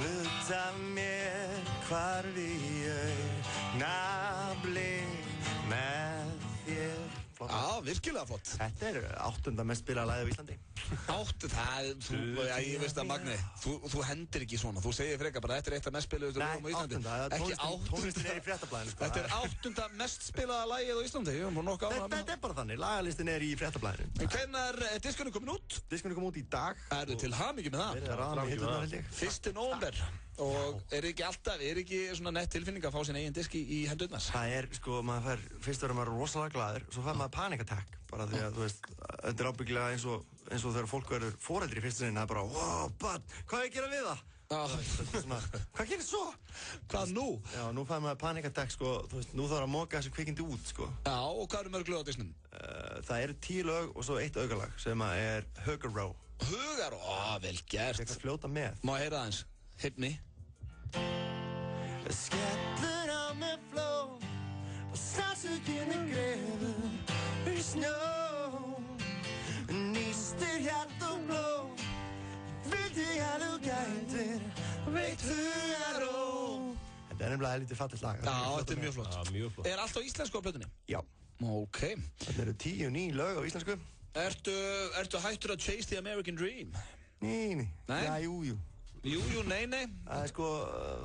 Hluta mér hvarf í augnablik með þér. Já, virkilega flott. Þetta er 8. mest spilaða lagið á Íslandi. 8, ég veist að Magni, þú hendir ekki svona. Þú segir frekar bara, þetta er eitt af mest spilaðustu lögum á Íslandi. Ekki 8. Tónlistin er í fréttablaðinu, sko. Þetta er 8. mest spilaða lagið á Íslandi. Þetta er bara þannig, lagalistin er í fréttablaðinu. Hvenær er diskunni komin út? Diskunni kom út í dag. Ertu til hamingju með það? 1. nóvember. Og er ekki svona nett tilfinning að fá sín eigin disk í hendurnar? Það er, sko, fyrst verður maður rosalega glaður, svo fær maður panic attack, bara því að, þú veist, þetta er ábyggilega eins og þegar fólk verður foreldri í fyrsta sinni, það er bara, wow, hvað er ég að gera við það? Þetta er svona, hvað gerir svo? Hvað nú? Já, nú fær maður panic attack, sko, þú veist, nú þarf að moka þessu kvikindi út, sko. Já, og hvað eru mörg lög á disknum? Það eru 10 lög og svo 1 aukalag sem er Hugaró. Hugaró, vel gert. Ég kann fljóta með. Má heyra aðeins, hit me. Skellur á með fló og sátsuginn grefur í snjó. Nýstir hjart og bló, vildi að þú gætir, veit Hugaró. Þetta er nefnilega lítið fallegt lag. Já, þetta er mjög flott. Er allt á íslensku á plötunni? Já. Ok. Þetta eru 10 ný lög á íslensku. Ertu hættur að chase the American Dream? Nei. Já, jú. Jú, nei. Það er sko,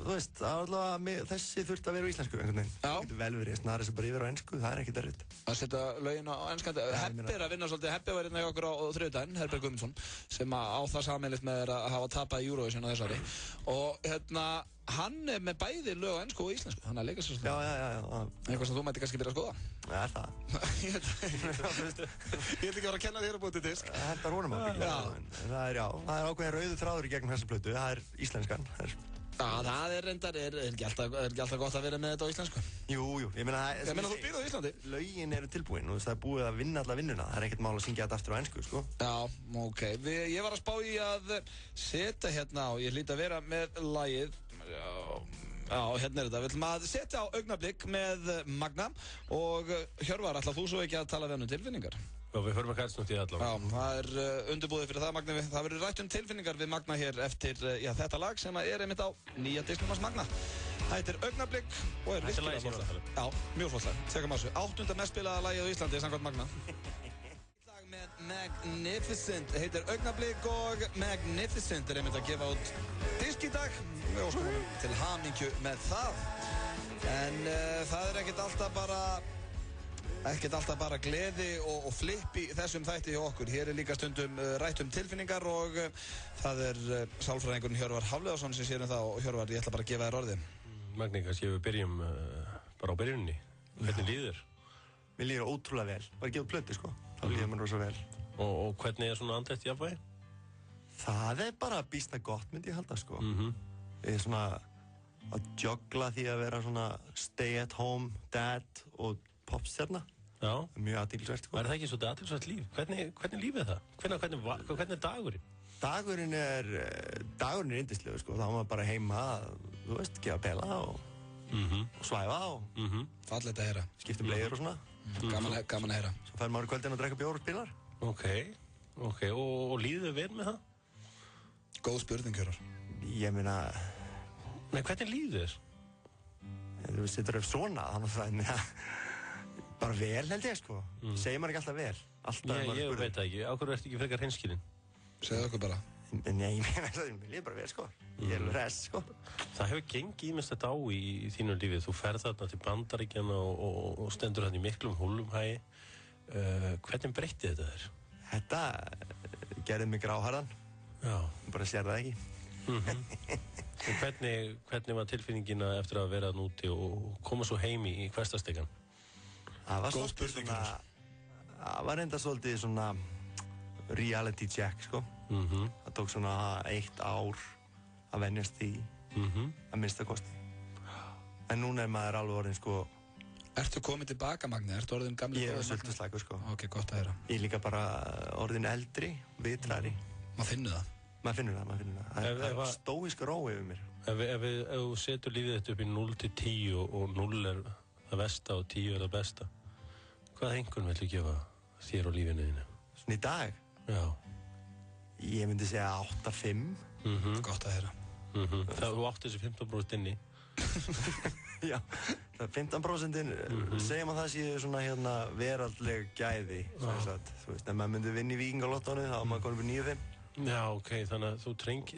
þú veist, þessi þurft að vera á íslensku einhvern veginn. Það getur vel verið, snarið sem bara yfir á ensku, það er ekkert erfitt. Að setja lögin á enskandi. Heppi er að vinna svolítið, Heppi var hérna í okkur á þriðjudaginn, Herbert Guðmundsson, sem á það sameiginlegt með að hafa tapað Eurovision á þessari. Og hann er með bæði lög á ensku og íslensku, hann er að leika sér svolítið. Já. Eitthvað sem þú mætti kannski byrja að skoða. Það er það. Ég ætla ekki að vera að kenna þér að búið til disk. Þetta er honum að byggja. Það er ákveðin rauður þráður í gegnum þessa plötu, það er íslenskan. Það er reyndar, er ekki alltaf gott að vera með þetta á íslensku? Jú, ég meina þú býrð á Íslandi? Lögin eru tilbúin og það er búið að vinna alla vinnuna, það er ekkert mál að syngja þetta aftur á ensku, sko. Já, ok. Ég var að spá í að setja hérna á, ég hlýt að vera með lagið, já, hérna er þetta. Við ætlum að setja á Augnablik með Magna og Hjörvar, ætlar þú svo ekki að tala við hann um tilfinningar? Já, við förum að kæðast í allavega. Já, það er undirbúið fyrir það, Magni. Það verður rætt um tilfinningar við Magna hér eftir þetta lag sem er einmitt á nýja disknum hans Magna. Það heitir Augnablik og er virkilega flott lag. Já, mjög flott lag. Tekum að þessu. 8. mest spilaða lagið á Íslandi samkvæmt Magna. Lag með Magnificent heitir Augnablik og Magnificent er einmitt að gefa út disk í dag. Við óskum honum til hamingju með það. En það er ekkert alltaf bara gleði og flipp í þessum þætti hjá okkur. Hér er líka stundum rætt um tilfinningar og það er sálfræðingurinn Hjörvar Hafliðarsson sem sér um það og Hjörvar, ég ætla bara að gefa þér orðið. Magni, kannski við byrjum bara á byrjunni. Hvernig líður? Mér líður ótrúlega vel. Það er gefið plötu, sko. Það líður mér rosa vel. Og hvernig er svona andlegt jafnvægi? Það er bara býsna gott, myndi ég halda, sko. Ég er svona að joggla því að vera svona stay at home dad og popstjarna. Já. Mjög athyglisvert, sko. Er það ekki svolítið athyglisvert líf? Hvernig lífið er það? Hvernig er dagurinn? Dagurinn er yndislegur, sko. Þá er maður bara heima að, þú veist, gefa pela og svæfa og fallegt að heyra. Skipta bleiur og svona. Gaman að heyra. Svo fær maður kvöldin að drekka bjór og spilar. Ok, og líður þið vel með það? Góð spurning, Hjörvar. Ég meina... Nei, hvernig líður þér? Þú setur upp svona, þannig að það bara vel held ég, sko. Segir maður ekki alltaf vel? Ég veit það ekki. Á hverju ertu ekki frekar hreinskilinn? Segðu okkur bara. Nei, mér líður bara vel, sko. Ég er hress, sko. Það hefur gengið ýmislegt á í þínu lífið. Þú ferð þarna til Bandaríkjanna og stendur þarna í miklum hólumhæi. Hvernig breytti þetta þér? Þetta gerði mig gráharðan. Já. Bara sér það ekki. Hvernig var tilfinningina eftir að vera þarna úti og koma svo heim í hversdagsleikann? Það var svolítið svona... Það var enda svolítið svona reality check, sko. Það tók svona 1 ár að venjast í að minnsta kosti. En núna er maður alveg orðin, sko... Ertu komið tilbaka, Magni? Ertu orðin gamli góður? Ég er sultuslagur, sko. Ok, gott að heyra. Ég er líka bara orðin eldri, vitrari. Maður finnur það. Maður finnur það. Það er stóísk ró yfir mér. Ef þú setur lífið þetta upp í 0 til 10 og 0 er það versta og 10 er það besta, hvaða einhvern villu gefa þér og lífinu þínu? Svona í dag? Já. Ég myndi segja 8-5. Gott að heyra. Þú átt þessi 15% inni. Já, það er 15%, segjum að það séu svona veraldleg gæði, þú veist, ef maður myndi vinna í Víkingalottónu þá maður konum við 9-5. Já, ok, þannig að þú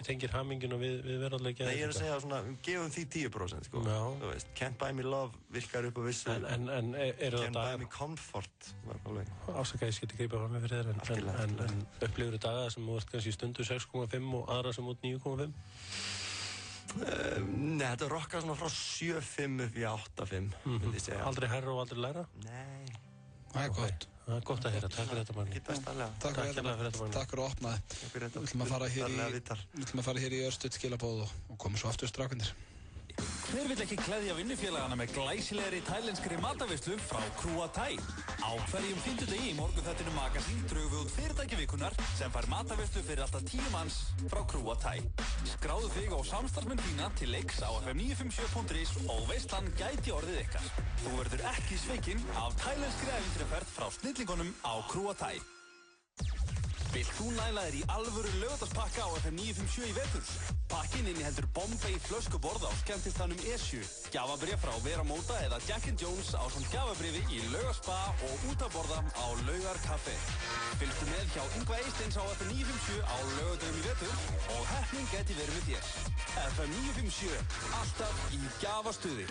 tengir hamingjuna við veraldleg gæði. Nei, ég er að segja svona, gefum því 10%, sko. Já. Þú veist, Can't Buy Me Love virkar upp á vissu. En eru það Can't Buy Me Comfort, var alveg. Ásaka, ég skilti greipa fram með fyrir þér, en upplifur þú daga sem þú ert kannski stundu 6,5 og aðra sem út 9,5? Nei, þetta rokkar svona frá 7,5 upp í 8,5, myndi ég segja. Aldrei hærra og aldrei læra? Nei. Það er gott. Það er gott að heyra, takk fyrir þetta, Magni. Ekki bestalega. Takk fyrir að opnaði. Við ætlum að fara hér í örstuð skilabóð og koma svo aftur strákundir. Hver vill ekki klæðja vinnufélagana með glæsilegri thailenskri mataveislu frá Krúa Thai? Á hverjum fimmtudegi í morgunþættinu Magasín drögum við út fyrirtæki vikunnar sem fær mataveislu fyrir alltaf 10 manns frá Krúa Thai. Skráðu þig á samstarfsmenn þína til leiks á fm957.is og veislan gæti orðið ykkar. Þú verður ekki svikinn af thailenskri ævintýraferð frá snillingunum á Krúa Thai. Vilt þú næla þér í alvöru laugardagspakka á FM957 í vetur? Pakkin inniheldur Bombay flöskuborð á skemmtistanum Esju, gjafabréf frá Vera Móta eða Jack & Jones ásamt gjafabréfi í Laugarspa og útaborða á Laugarkaffi. Fylgstu með hjá Yngva Eysteins á FM957 á laugardagum í vetur og heppnin gæti verið með þér. FM957, alltaf í gjafastuði.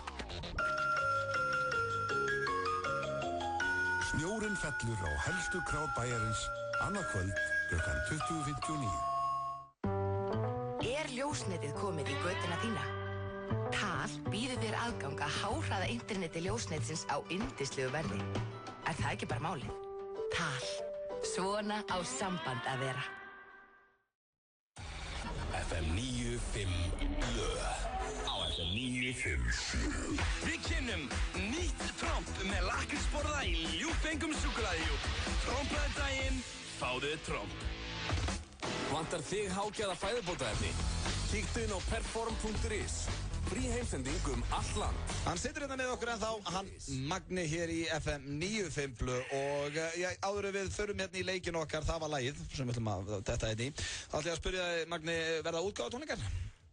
Snjórinn fellur á helstu krár bæjarins annað kvöld klukkan 20:59. Er ljósnetið komið í götuna þína? TAL býður þér aðgang að háhraða interneti ljósnetsins á yndislegu verði. Er það ekki bara málið? TAL. Svona á samband að vera. FM95 blöð á FM957. Við kynnum nýtt tromp með lakrísborða í ljúffengum súkkulaðihjúp. Tromplaði daginn, fáðu tromp. Vantar þig hágæða fæðubótaefni? Kíktu inn á perform.is. Frí heimsending allt land. Hann situr hérna með okkur ennþá, hann Magni hér í FM95 blöð og áður við förum hérna í leikinn okkar, það var lagið sem við ætlum að detta hérna í. Þá ætlum ég að spyrja Magni, verða útgáfatónleikar?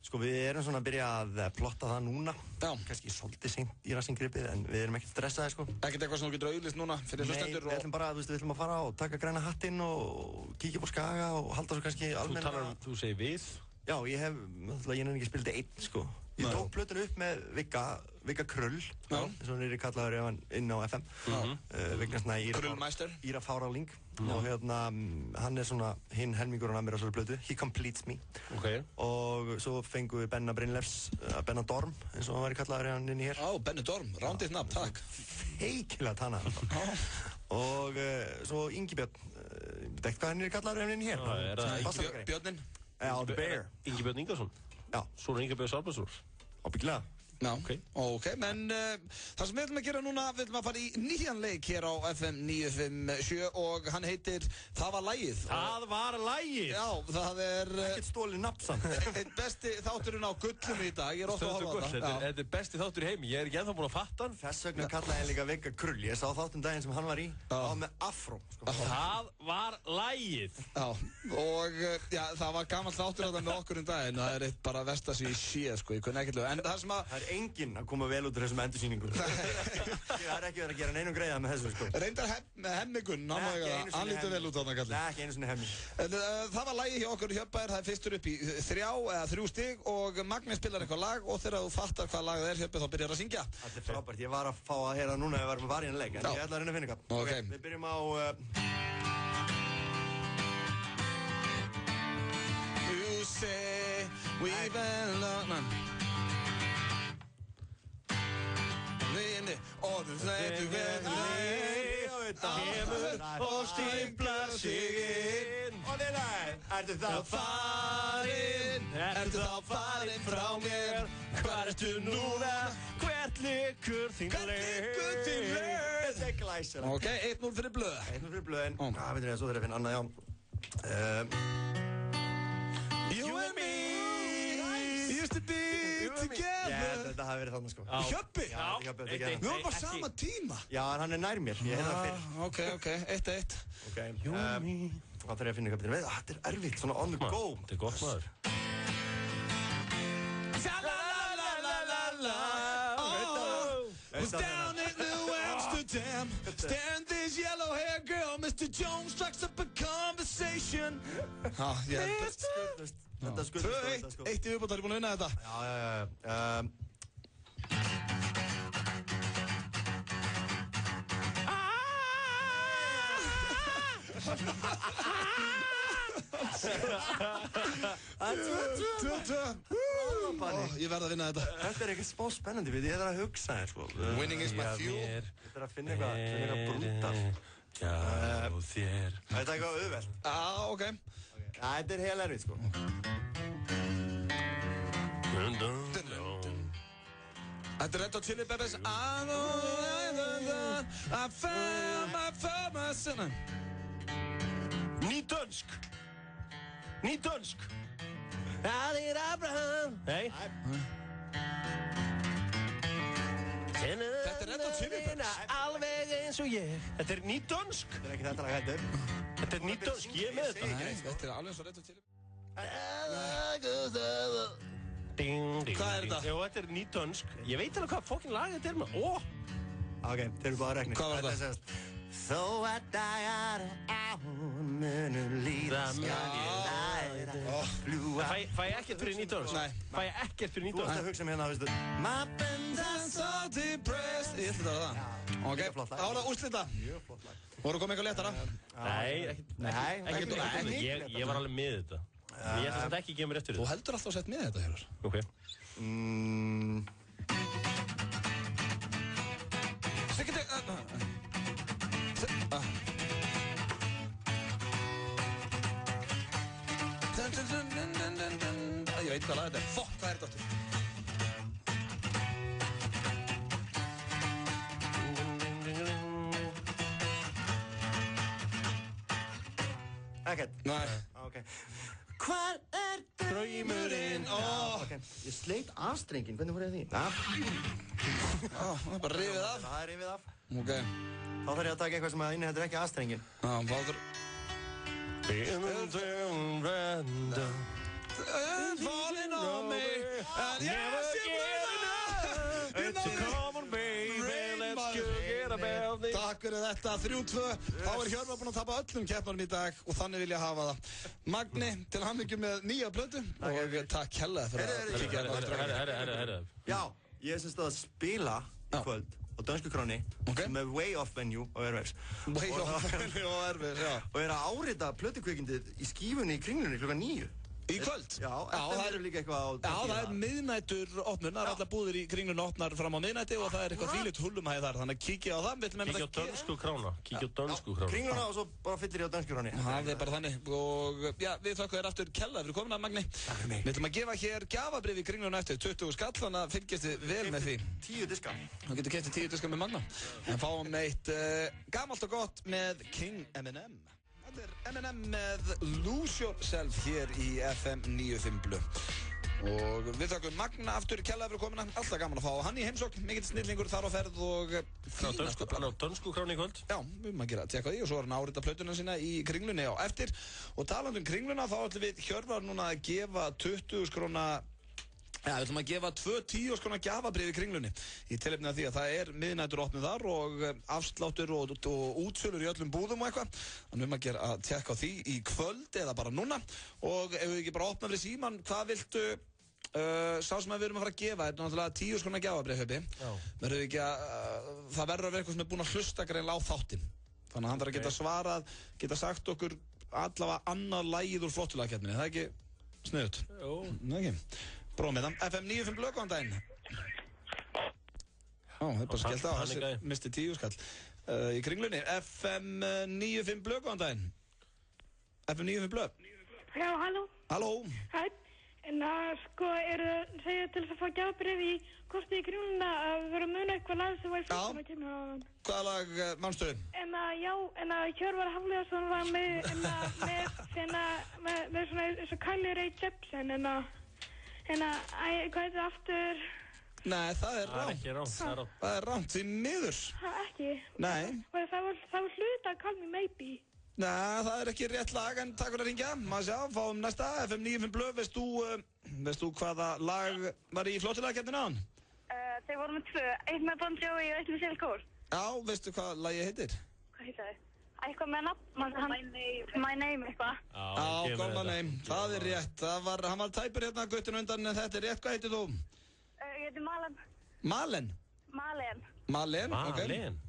Sko við erum svona að byrja að plotta það núna. Já. Kannski svolítið seint í rassingrippið en við erum ekkert stressaði sko. Ekkert eitthvað sem þú getur auðlist núna fyrir hlustendur? Nei, við ætlum bara, við ætlum að fara og taka græna hattinn og kíkja upp á Skaga og halda svo kannski almenna. Þú segir við? Já, ég hef ekki spilið einn sko. Ég tók plötuna upp með Vigga Krull, eins og hann kallaður ef hann inn á FM. Vignarsna Íra Fáráling og hann svona hinn helmingurinn af mér á svona plötu, He Completes Me. Og svo fengum við Benna Brynleifs, Benna Dorm, eins og hann kallaður ef hann inn í hér. Ó, Benni Dorm, rándið nafn, takk. Feikilega tanna. Og svo Ingi Björn, veit ekki hvað hann kallaður ef hann inn í hér. Björnin? Já, The Bear. Ingi Björn Ingarsson? Já. Svona Ingi Björn Salbjörnsson? Ábyggilega. Já, ok, menn það sem við ætlum að gera núna, við ætlum að fara í nýjan leik hér á FM 957 og hann heitir Það var lagið. Það var lagið? Já, það er ekkert stólið nafnsamt. Einn besti þátturinn á gullum í dag, ég er ofta að horfa á þetta. Þetta er besti þáttur í heimi, ég er ekki ennþá búinn að fatta hann. Þess vegna kallaði hann líka Vegga Krull, ég sá þáttinn daginn sem hann var í, á með afró. Það var lagið. Já, og það var gamall þáttur þetta með okkur daginn, það er eitt bara versta sem ég sé, sko, ég kunni ekkert lög. En það sem að... Það er enginn að koma vel út úr þessum endursýningum. Það er ekki verið að gera neinum greiða með þessu, sko. Reyndar hemmigun, hann lítur vel út á þannig kallið. Nei, ekki einu sinni hemmi. Það var lagið hjá okkur í Hjörbæjar, það er fyrstur upp í 3 stig og Magni spilar eitthvað lag og þegar þú fattar hvað lag það er Hjörbæjar þá byrjar að syngja. Þetta er frábært, ég var að fá að heyra núna ef við varum að fara í hann leik, en ég ætla að reyna að finna eitthvað. Ok. Við byrjum á... You say we've been alone. Orðum þetta kemur og stíflar sig inn. Ertu þá farin frá mér? Hvar ertu núna? Hvert liggur þín leið? Þetta er glæsilegt. Ok, 1-0 fyrir blöð. 1-0 fyrir blöðin. Veitir ég, svo þurfum ég að finna annað, já. You and me used to be together. Þetta hafi verið þannig, sko. Hjöbbi? Já, Hjöbbi. Við vorum bara sama tíma. Já, en hann er nær mér, ég heyrði það fyrr. Ok, 1-1. Ok, þá þarf ég að finna eitthvað betur. Þetta er erfitt, svona on the go. Þetta er gott, maður. Was down in New Amsterdam, staring this yellow-haired girl. Mr. Jones strikes up a conversation. Þetta er skuldlust, sko. 2-1 í viðbót, er ég búinn að vinna þetta? Já. Ég verð að vinna þetta. Þetta er eitthvað smá spennandi, ég þarf að hugsa þér, sko. Winning is my fuel. Ég þarf að finna eitthvað brútal. Já, þér. Þetta er eitthvað auðvelt. Ok. Þetta er heil erfitt, sko. Þetta er Red Hot Chili Peppers. I found my son. Nýdönsk. Aðir Abraham. Nei. Þetta er Red Hot Chili Peppers. Alveg eins og ég. Þetta er nýdönsk. Þetta er ekki þetta lag heldur. Þetta er nýdönsk, ég er með þetta. Nei, þetta er alveg eins og Red Hot Chili Peppers. Hvað er þetta? Jó, þetta er nýdönsk. Ég veit alveg hvað fokkin lag þetta er með. Ok, þeir eru bara að rekna. Hvað var þetta? Þó að dagar munu líða Fæ ég ekkert fyrir nýdönsk? Nei. Fæ ég ekkert fyrir Þú nýdönsk? ert að hugsa mér hérna, veistu. My friends are so depressed. Ég ætla þetta að það. Ok, þá er það úrslita. Mjög flott lag. Voru komið eitthvað letara? Nei, ekkert. Ég var alveg með þetta. Ég ætla samt ekki að gefa mér eftir Þú þetta. heldur alltaf að setja með þetta, Hjörvar. Ok. Ég veit hvað lag þetta er. Fokk, hvað er þetta aftur? Ekkert? Nei. Ok. Hvar er draumurinn? Ok, ég sleit A-strengin, hvernig fór ég að því? Það er bara rifið af. Það er rifið af. Ok. Þá þarf ég að taka eitthvað sem inniheldur ekki A-strengin. Báður. Falling on me and yes, you will know. So come on baby, let's get about it. Takk fyrir þetta, 3-2. Þá er Hjörvar búinn að tapa öllum keppnum í dag og þannig vil ég hafa það. Magni, til hamingju með nýja plötu og takk hella fyrir að kíkja Herra. Já, ég er semst að spila í kvöld á Dönsku Kráni með Way Off Venue og Airwaves. Way Off Venue og Airwaves, já. Og er að árita plötukveikindið í skífunni í Kringlunni klukkan 9. Í kvöld? Já, FM eru líka eitthvað á... Já, það er miðnættur opnun, það er allar búðir í Kringlunni opnar fram á miðnætti og það er eitthvað þvílíkt hullumhæði þar, þannig að kíkja á það. Kíkja á dönsku krána. Kringluna og svo bara fyllir ég á dönsku kráni. Það er bara þannig og já, við þökkum þér aftur kella fyrir komuna, Magni. Takk fyrir mig. Við ætlum að gefa hér gjafabrif í Kringluna eftir 20 skall, þannig að fylgjast þið vel með því. 10 diska. Þú getur keypt 10 diska með Magna. En fáum eitt gamalt og gott með King Eminem. Þetta er Eminem með Lose Yourself hér í FM 95 Blu. Og við þakkum Magna aftur kjallaði fyrir komuna. Alltaf gaman að fá hann í heimsókn. Mikill snillingur þar á ferð og fínasta plan. Hann á dönsku kráni í kvöld. Já, við erum að gera að tjekka því og svo er hann að árita plötuna sína í Kringlunni á eftir. Og talandi um Kringluna þá ætlum við Hjörvar núna að gefa 20 króna. Já, við ætlum að gefa 2 10 króna gjafabrif í Kringlunni í tilefni af því að það er miðnættur opnið þar og afsláttur og útsölur í öllum búðum og eitthvað. Þannig við erum að gera að tjekka á því í kvöld eða bara núna og ef við ekki bara opna fyrir síman, hvað viltu sá sem við erum að fara að gefa, þetta er náttúrulega 10 króna gjafabrif, Haupi. Verður við ekki að, það verður að vera eitthvað sem er búin að hlusta greinlega á þáttinn. Þannig að hann þarf að geta svarað, geta sagt okkur allavega annað lagið úr flottulagakeppninni, það er ekki sniðugt? Jú. Nei, ekki. Prófum við það. FM 95 Blu, góðan daginn. Ó, það er bara skellt á, þessi misti 10 skall. Í Kringlunni, FM 95 Blu, góðan daginn. FM 95 Blu. Já, halló. Halló. Hæ, en sko, segja til þess að fá gjafabrif í kortið í Kringluna að vera að muna eitthvað lag sem var í fyrst að kemur á þann. Hvaða lag manstu? Já, Hjörvar Hafliðarsson var með svona eins og Kylie Rae Jepsen, hvað heitir það aftur? Nei, það er rámt. Það er ekki rámt, það er rámt, því miður. Ekki? Nei. Það var hluta að Call Me Maybe. Nei, það er ekki rétt lag, en takk fyrir að ringja. Maður sjá, fáum næsta, FM 95 Blu. Veist þú hvaða lag var í flottulagakeppninni áðan? Þeir voru með 2, eitt með Bon Jovi og eitt með Sheryl Cole. Já, veistu hvað lagið heitir? Hvað heitir það? Eitthvað með nafn, My Name eitthvað. Já, My Name, það er rétt. Hann var tæpur hérna guttinu undan, en þetta er rétt. Hvað heitir þú? Ég heiti Malen. Malen? Malen. Malen, ok.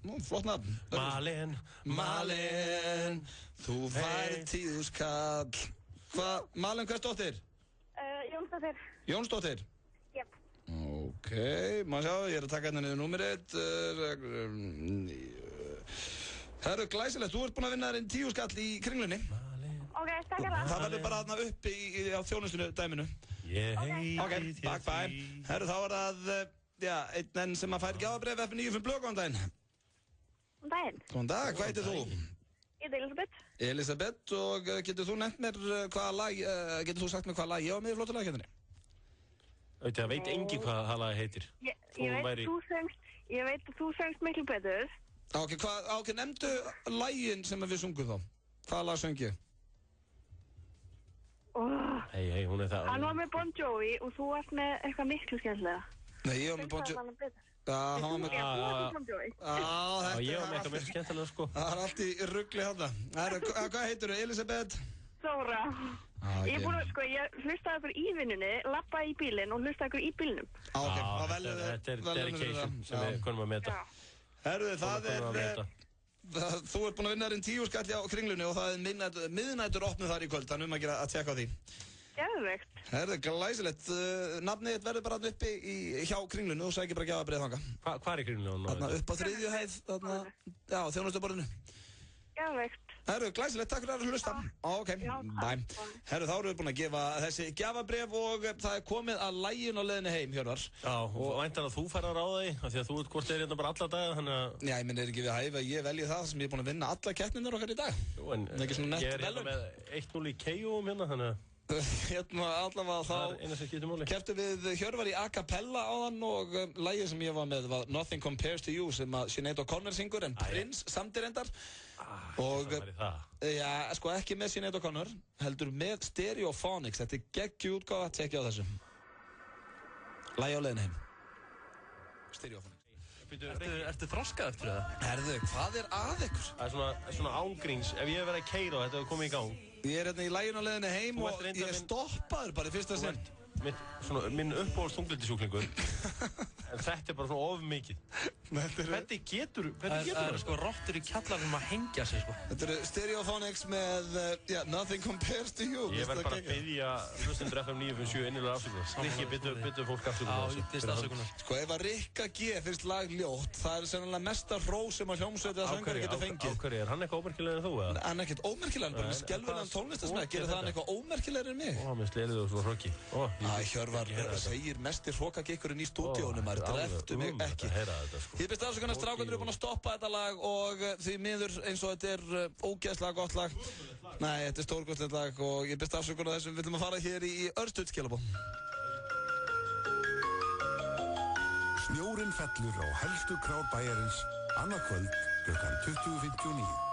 Nú, flott nafn. Malen, þú fær 10 skall. Malen, hvers dóttir? Jónsdóttir. Jónsdóttir? Jep. Ok, maður sjá, ég er að taka hérna niður númerið. Herru, glæsilegt, þú ert búinn að vinna þér 10 skall í Kringlunni. Ok, takk fyrir það. Það verður bara þarna uppi á þjónustinu dæminu. Ok, takk, bæ. Herru, þá er það, einn enn sem að fær gjafabrif FM 95 Blu, góðan daginn. Góðan daginn. Góðan dag, hvað heitir þú? Ég heiti Elisabeth. Elisabeth, og getur þú nefnt mér hvaða lag, getur þú sagt mér hvaða lag ég á með í flottulagakeppninni? Það veit enginn hvað það lag heitir. Ég veit að þú söngst miklu betur. Ok, nefndu lagin sem við sungum þá. Hvaða lag söng ég? Hei, hún er það. Hann var með Bon Jovi og þú varst með eitthvað miklu skemmtilega. Nei, ég var með Bon Jovi. Hann var með Bon Jovi. Ég var með eitthvað miklu skemmtilega, sko. Það er allt í rugli hérna. Hvað heitir þú, Elisabeth? Þóra. Ég hlustaði okkur í vinnunni, lappaði í bílinn og hlustaði okkur í bílinnum. Þetta er dedication sem við konum að meta. Herru, þú ert búinn að vinna þér 10 skall á Kringlunni og það er miðnættur opnið þar í kvöld, þannig að gera að tjekka á því. Geðveikt. Herru, glæsilegt. Nafnið þitt verður bara uppi hjá Kringlunni og sækir bara gjafabrif þangað. Hvað er í Kringlunni? Þarna upp á 3. hæð, á þjónustuborðinu. Geðveikt. Herru, glæsilegt, takk fyrir að hlusta. Ok, bæ. Herru, þá erum við búin að gefa þessi gjafabrif og það er komið að laginu á leiðinni heim, Hjörvar. Já, og væntar að þú fær að ráða því, af því að þú ert hvort hérna bara alla daga, þannig að... Já, ég minn er ekki við hæfi að ég velji það sem ég er búin að vinna alla keppninnar okkar í dag. Jú, en ég er hérna með 1-0 í KO hérna, þannig að... Hérna allavega þá kepptum við Hjörvar í a cappella áðan og lagið sem ég var með var Nothing Compares to You sem að Sinead O'Connor syngur en Prince samdi reyndar og já, sko ekki með Sinead O'Connor heldur með Stereophonics, þetta er geggjuútgáfa, tekja á þessu lagið á leiðinni heim Stereophonics Ertu þroskað eftir það? Herðu, hvað er að ykkur? Það er svona ángríns, ef ég hef verið að keyra og þetta hefur komið í gang Ég er hérna í laginu á leiðinni heim og ég er stoppaður bara í fyrsta sinn Minn uppáhalds þunglyndissjúklingur En þetta bara svona of mikið. Hvernig getur það? Sko rottur í kjallarnum að hengja sig, sko. Þetta eru Stereophonics með Nothing Compares to You. Ég verð bara að biðja hlustendur FM 957 innilega afsökunar. Rikki, byttu fólk afsökunar. Já, ég byrst afsökunar. Sko, ef að Rikka G finnst lag ljótt, það sennilega mesta hrós sem að hljómsveit eða söngari getur fengið. Á hverju, er hann eitthvað ómerkilegri en þú, eða? Hann er ekkert ómerkilegri, bara með skelfilegan tónlistasmekk. Gerir það hann eitthvað ómerkilegri en mig? Mér sleðið þú svo hrokki. Hjörvar segir mestir hrokkagikkurinn í stúdíónu, maður dreftu mig ekki. Ég byrst afsökunar, strákarnir eru búin að stoppa þetta lag og því miður eins og þetta er ógeðslega gott lag. Nei, þetta er stórgóðslegt lag og ég byrst afsökunar þessum við viljum að fara hér í örstuðskilabó. Snjórinn fellur á helstu krár bæjarins annað kvöld klukkan 20:59.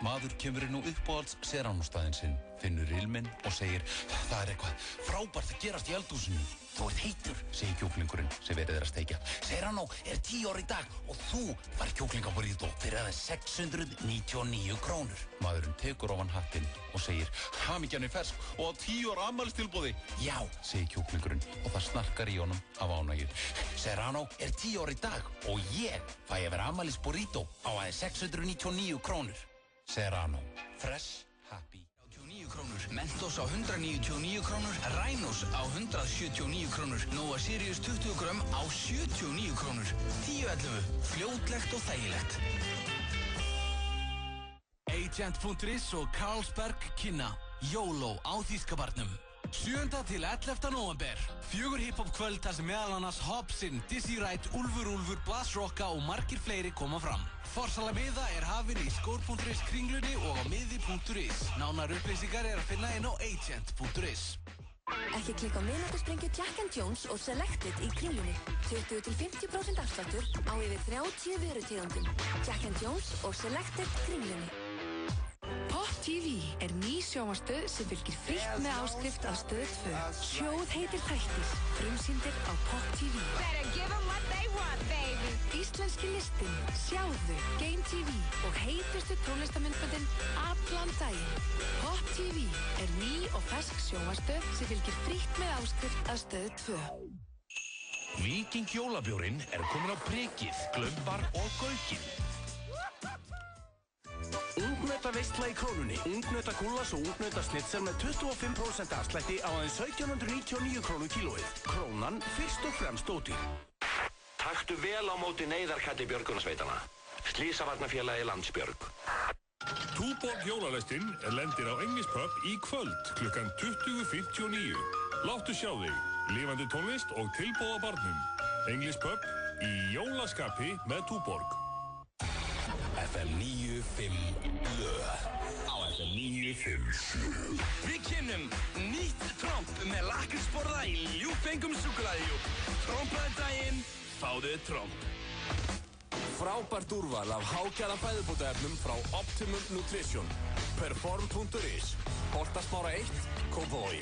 Maður kemur inn á uppáhalds Serrano-staðinn sinn, finnur ilminn og segir það er eitthvað frábært að gerast í eldhúsinu. Þú ert heitur, segir kjúklingurinn sem verið að steikja. Serrano er 10 ára í dag og þú fær kjúklingaburrito fyrir aðeins 699 krónur. Maðurinn tekur ofan hattinn og segir hamingjan er fersk og á 10 ára afmælistilboði. Já, segir kjúklingurinn og það snarkar í honum af ánægju. Serrano er 10 ára í dag og ég fæ að vera afmælisburrito á aðeins 699 krónur. Serrano. Fresh, happy. 99 krónur. Mentos á 199 krónur. Rhinos á 179 krónur. Nova Sirius 20 grömm á 79 krónur. 10.11. Fljótlegt og þægilegt. Agent.is og Carlsberg kynna YOLO á Þýskabarnum. 7. til 11. november. 4 hip-hop kvöld þar sem meðal annars Hobson, Dizzy Wright, Úlfur Úlfur, Blas Rocka og margir fleiri koma fram. Forsala miða er hafin í skór.is kringlunni og á miði.is. Nánar upplýsingar er að finna inn á agent.is. Ekki klikka á miðnættursprengju Jack & Jones og Selected í kringlunni. 20-50% afsláttur á yfir 30 vörutegundum. Jack & Jones og Selected kringlunni. Pop TV er ný sjónvarpsstöð sem fylgir frítt með áskrift af Stöð 2. Sjóð heitir Þættir, frumsýndir á Pop TV. Íslenski listinn, Sjáðu, Game TV og heitustu tónlistamyndböndin allan daginn. Pop TV er ný og fersk sjónvarpsstöð sem fylgir frítt með áskrift af Stöð 2. Víking jólabjórinn er komin á prikið, glömbar og gaukinn. Ungnautaveisla í Krónunni. Ungnautagúllas og ungnautaslitsel með 25% afslætti á aðeins 1799 krónur kílóið. Krónan fyrst og fremst ódýr. Taktu vel á móti neyðarkalli björgunarsveitana. Slysavarnafélagi Landsbjörg. Túborg jólalestin lendir á English Pub í kvöld klukkan 20:59. Láttu sjá þig, lifandi tónlist og tilboð á barnum. English Pub í jólaskapi með Túborg. FM 95 blöð á FM 95. Við kynnum nýtt tromp með lakrísborða í ljúffengum súkkulaðihjúp. Trompaðu daginn, fáðu tromp. Frábært úrval af hágæða fæðubótaefnum frá Optimum Nutrition. Perform.is. Holtasmára 1, Kópavogi.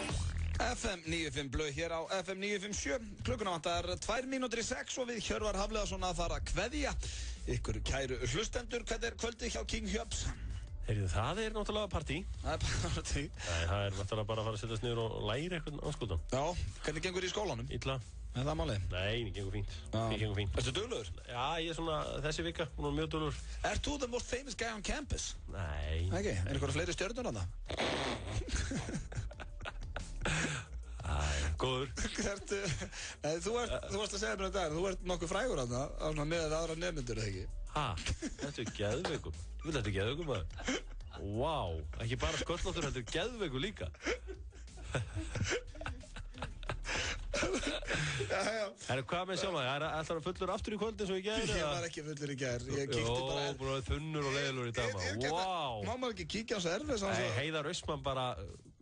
FM 95 blöð hér á FM 957. Klukkuna vantar 5:02 og við Hjörvar Hafliðason að fara að kveðja ykkur kæru hlustendur. Hvernig er kvöldið hjá King Hjöps? Heyrðu, það er náttúrulega partí. Það er partí. Nei, það er náttúrulega bara að fara að setjast niður og læra eitthvað anskotan. Já, hvernig gengur í skólanum? Illa. Er það málið? Nei, það gengur fínt. Það gengur fínt. Ertu duglegur? Já, ég er svona þessi vika, hún er mjög duglegur. Ert þú the most famous guy on campus? Nei. Ekki? Er einhverja fleiri stjörnur að það? Góður. Þú varst að segja mér þetta, þú ert nokkuð frægur að það, með aðra nefnendur, eða ekki? Hæ? Þetta er geðveikum. Þú vil þetta er geðveikum, maður? Vá, ekki bara sköllóttur, þetta er geðveikum líka. Herru, hvað með sjálf maður? Ætlar það fullur aftur í kvöld eins og í gær? Ég var ekki fullur í gær, ég kíkti bara... Jó, bara þunnur og leiðilur í dag, maður. Vá! Má maður ekki kíkja á þessu erfið? Nei, Heiðar Austmann bara,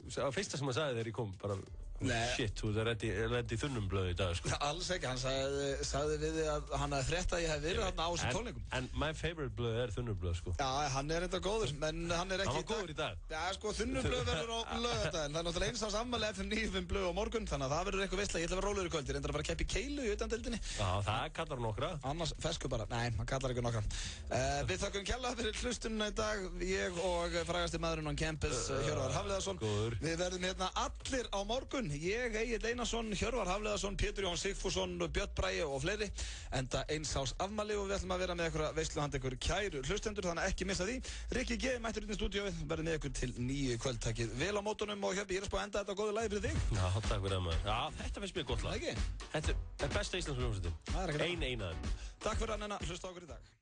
fyrsta sem hann sagði þegar ég kom, bara... Shit, þú ert í þunnum blöðu í dag, sko. Alls ekki, hann sagði við þig að hann hafði frétt að ég hef verið þarna á þessum tónleikum. En my favorite blöðu er þunnur blöðu, sko. Já, hann er enda góður, en hann er ekki... Hann var góður í dag. Já, sko, þunnur blöðu verður á laugardaginn. Það er náttúrulega eins ás afmæli FM 95 blöðu á morgun, þannig að það verður eitthvað veistla. Ég ætla að vera rólegur í kvöld, ég reyndar að fara að keppa í keilu í utandeildinni. Já, það kallar nokkra. Annars fesku bara. Nei, hann kallar ekki nokkra. Við þökkum kærlega fyrir hlustunina í dag, ég og frægasti maðurinn on campus, Hjörvar Hafliðason. Við verðum hérna allir á morgun ég, Egill Einarsson, Hjörvar Hafliðarsson, Pétur Jóhann Sigfússon, Björn Bragi og fleiri. Enda eins ás afmæli og við ætlum að vera með einhverja veisluhand ykkur kæru hlustendur, þannig að ekki missa því. Rikki G. mættur inn í stúdíóið, verður með ykkur til 9 kvöld. Takkið vel á mótunum og Hjöppi, ég er að spá að enda þetta á góðu lagi fyrir þig. Já, takk fyrir það maður. Já, þetta finnst mér gott lag. Það ekki? Þetta er besta íslensku hljómsveitin. Það er ekki það. Ein af þeim. Takk fyrir að hlusta á okkur í dag.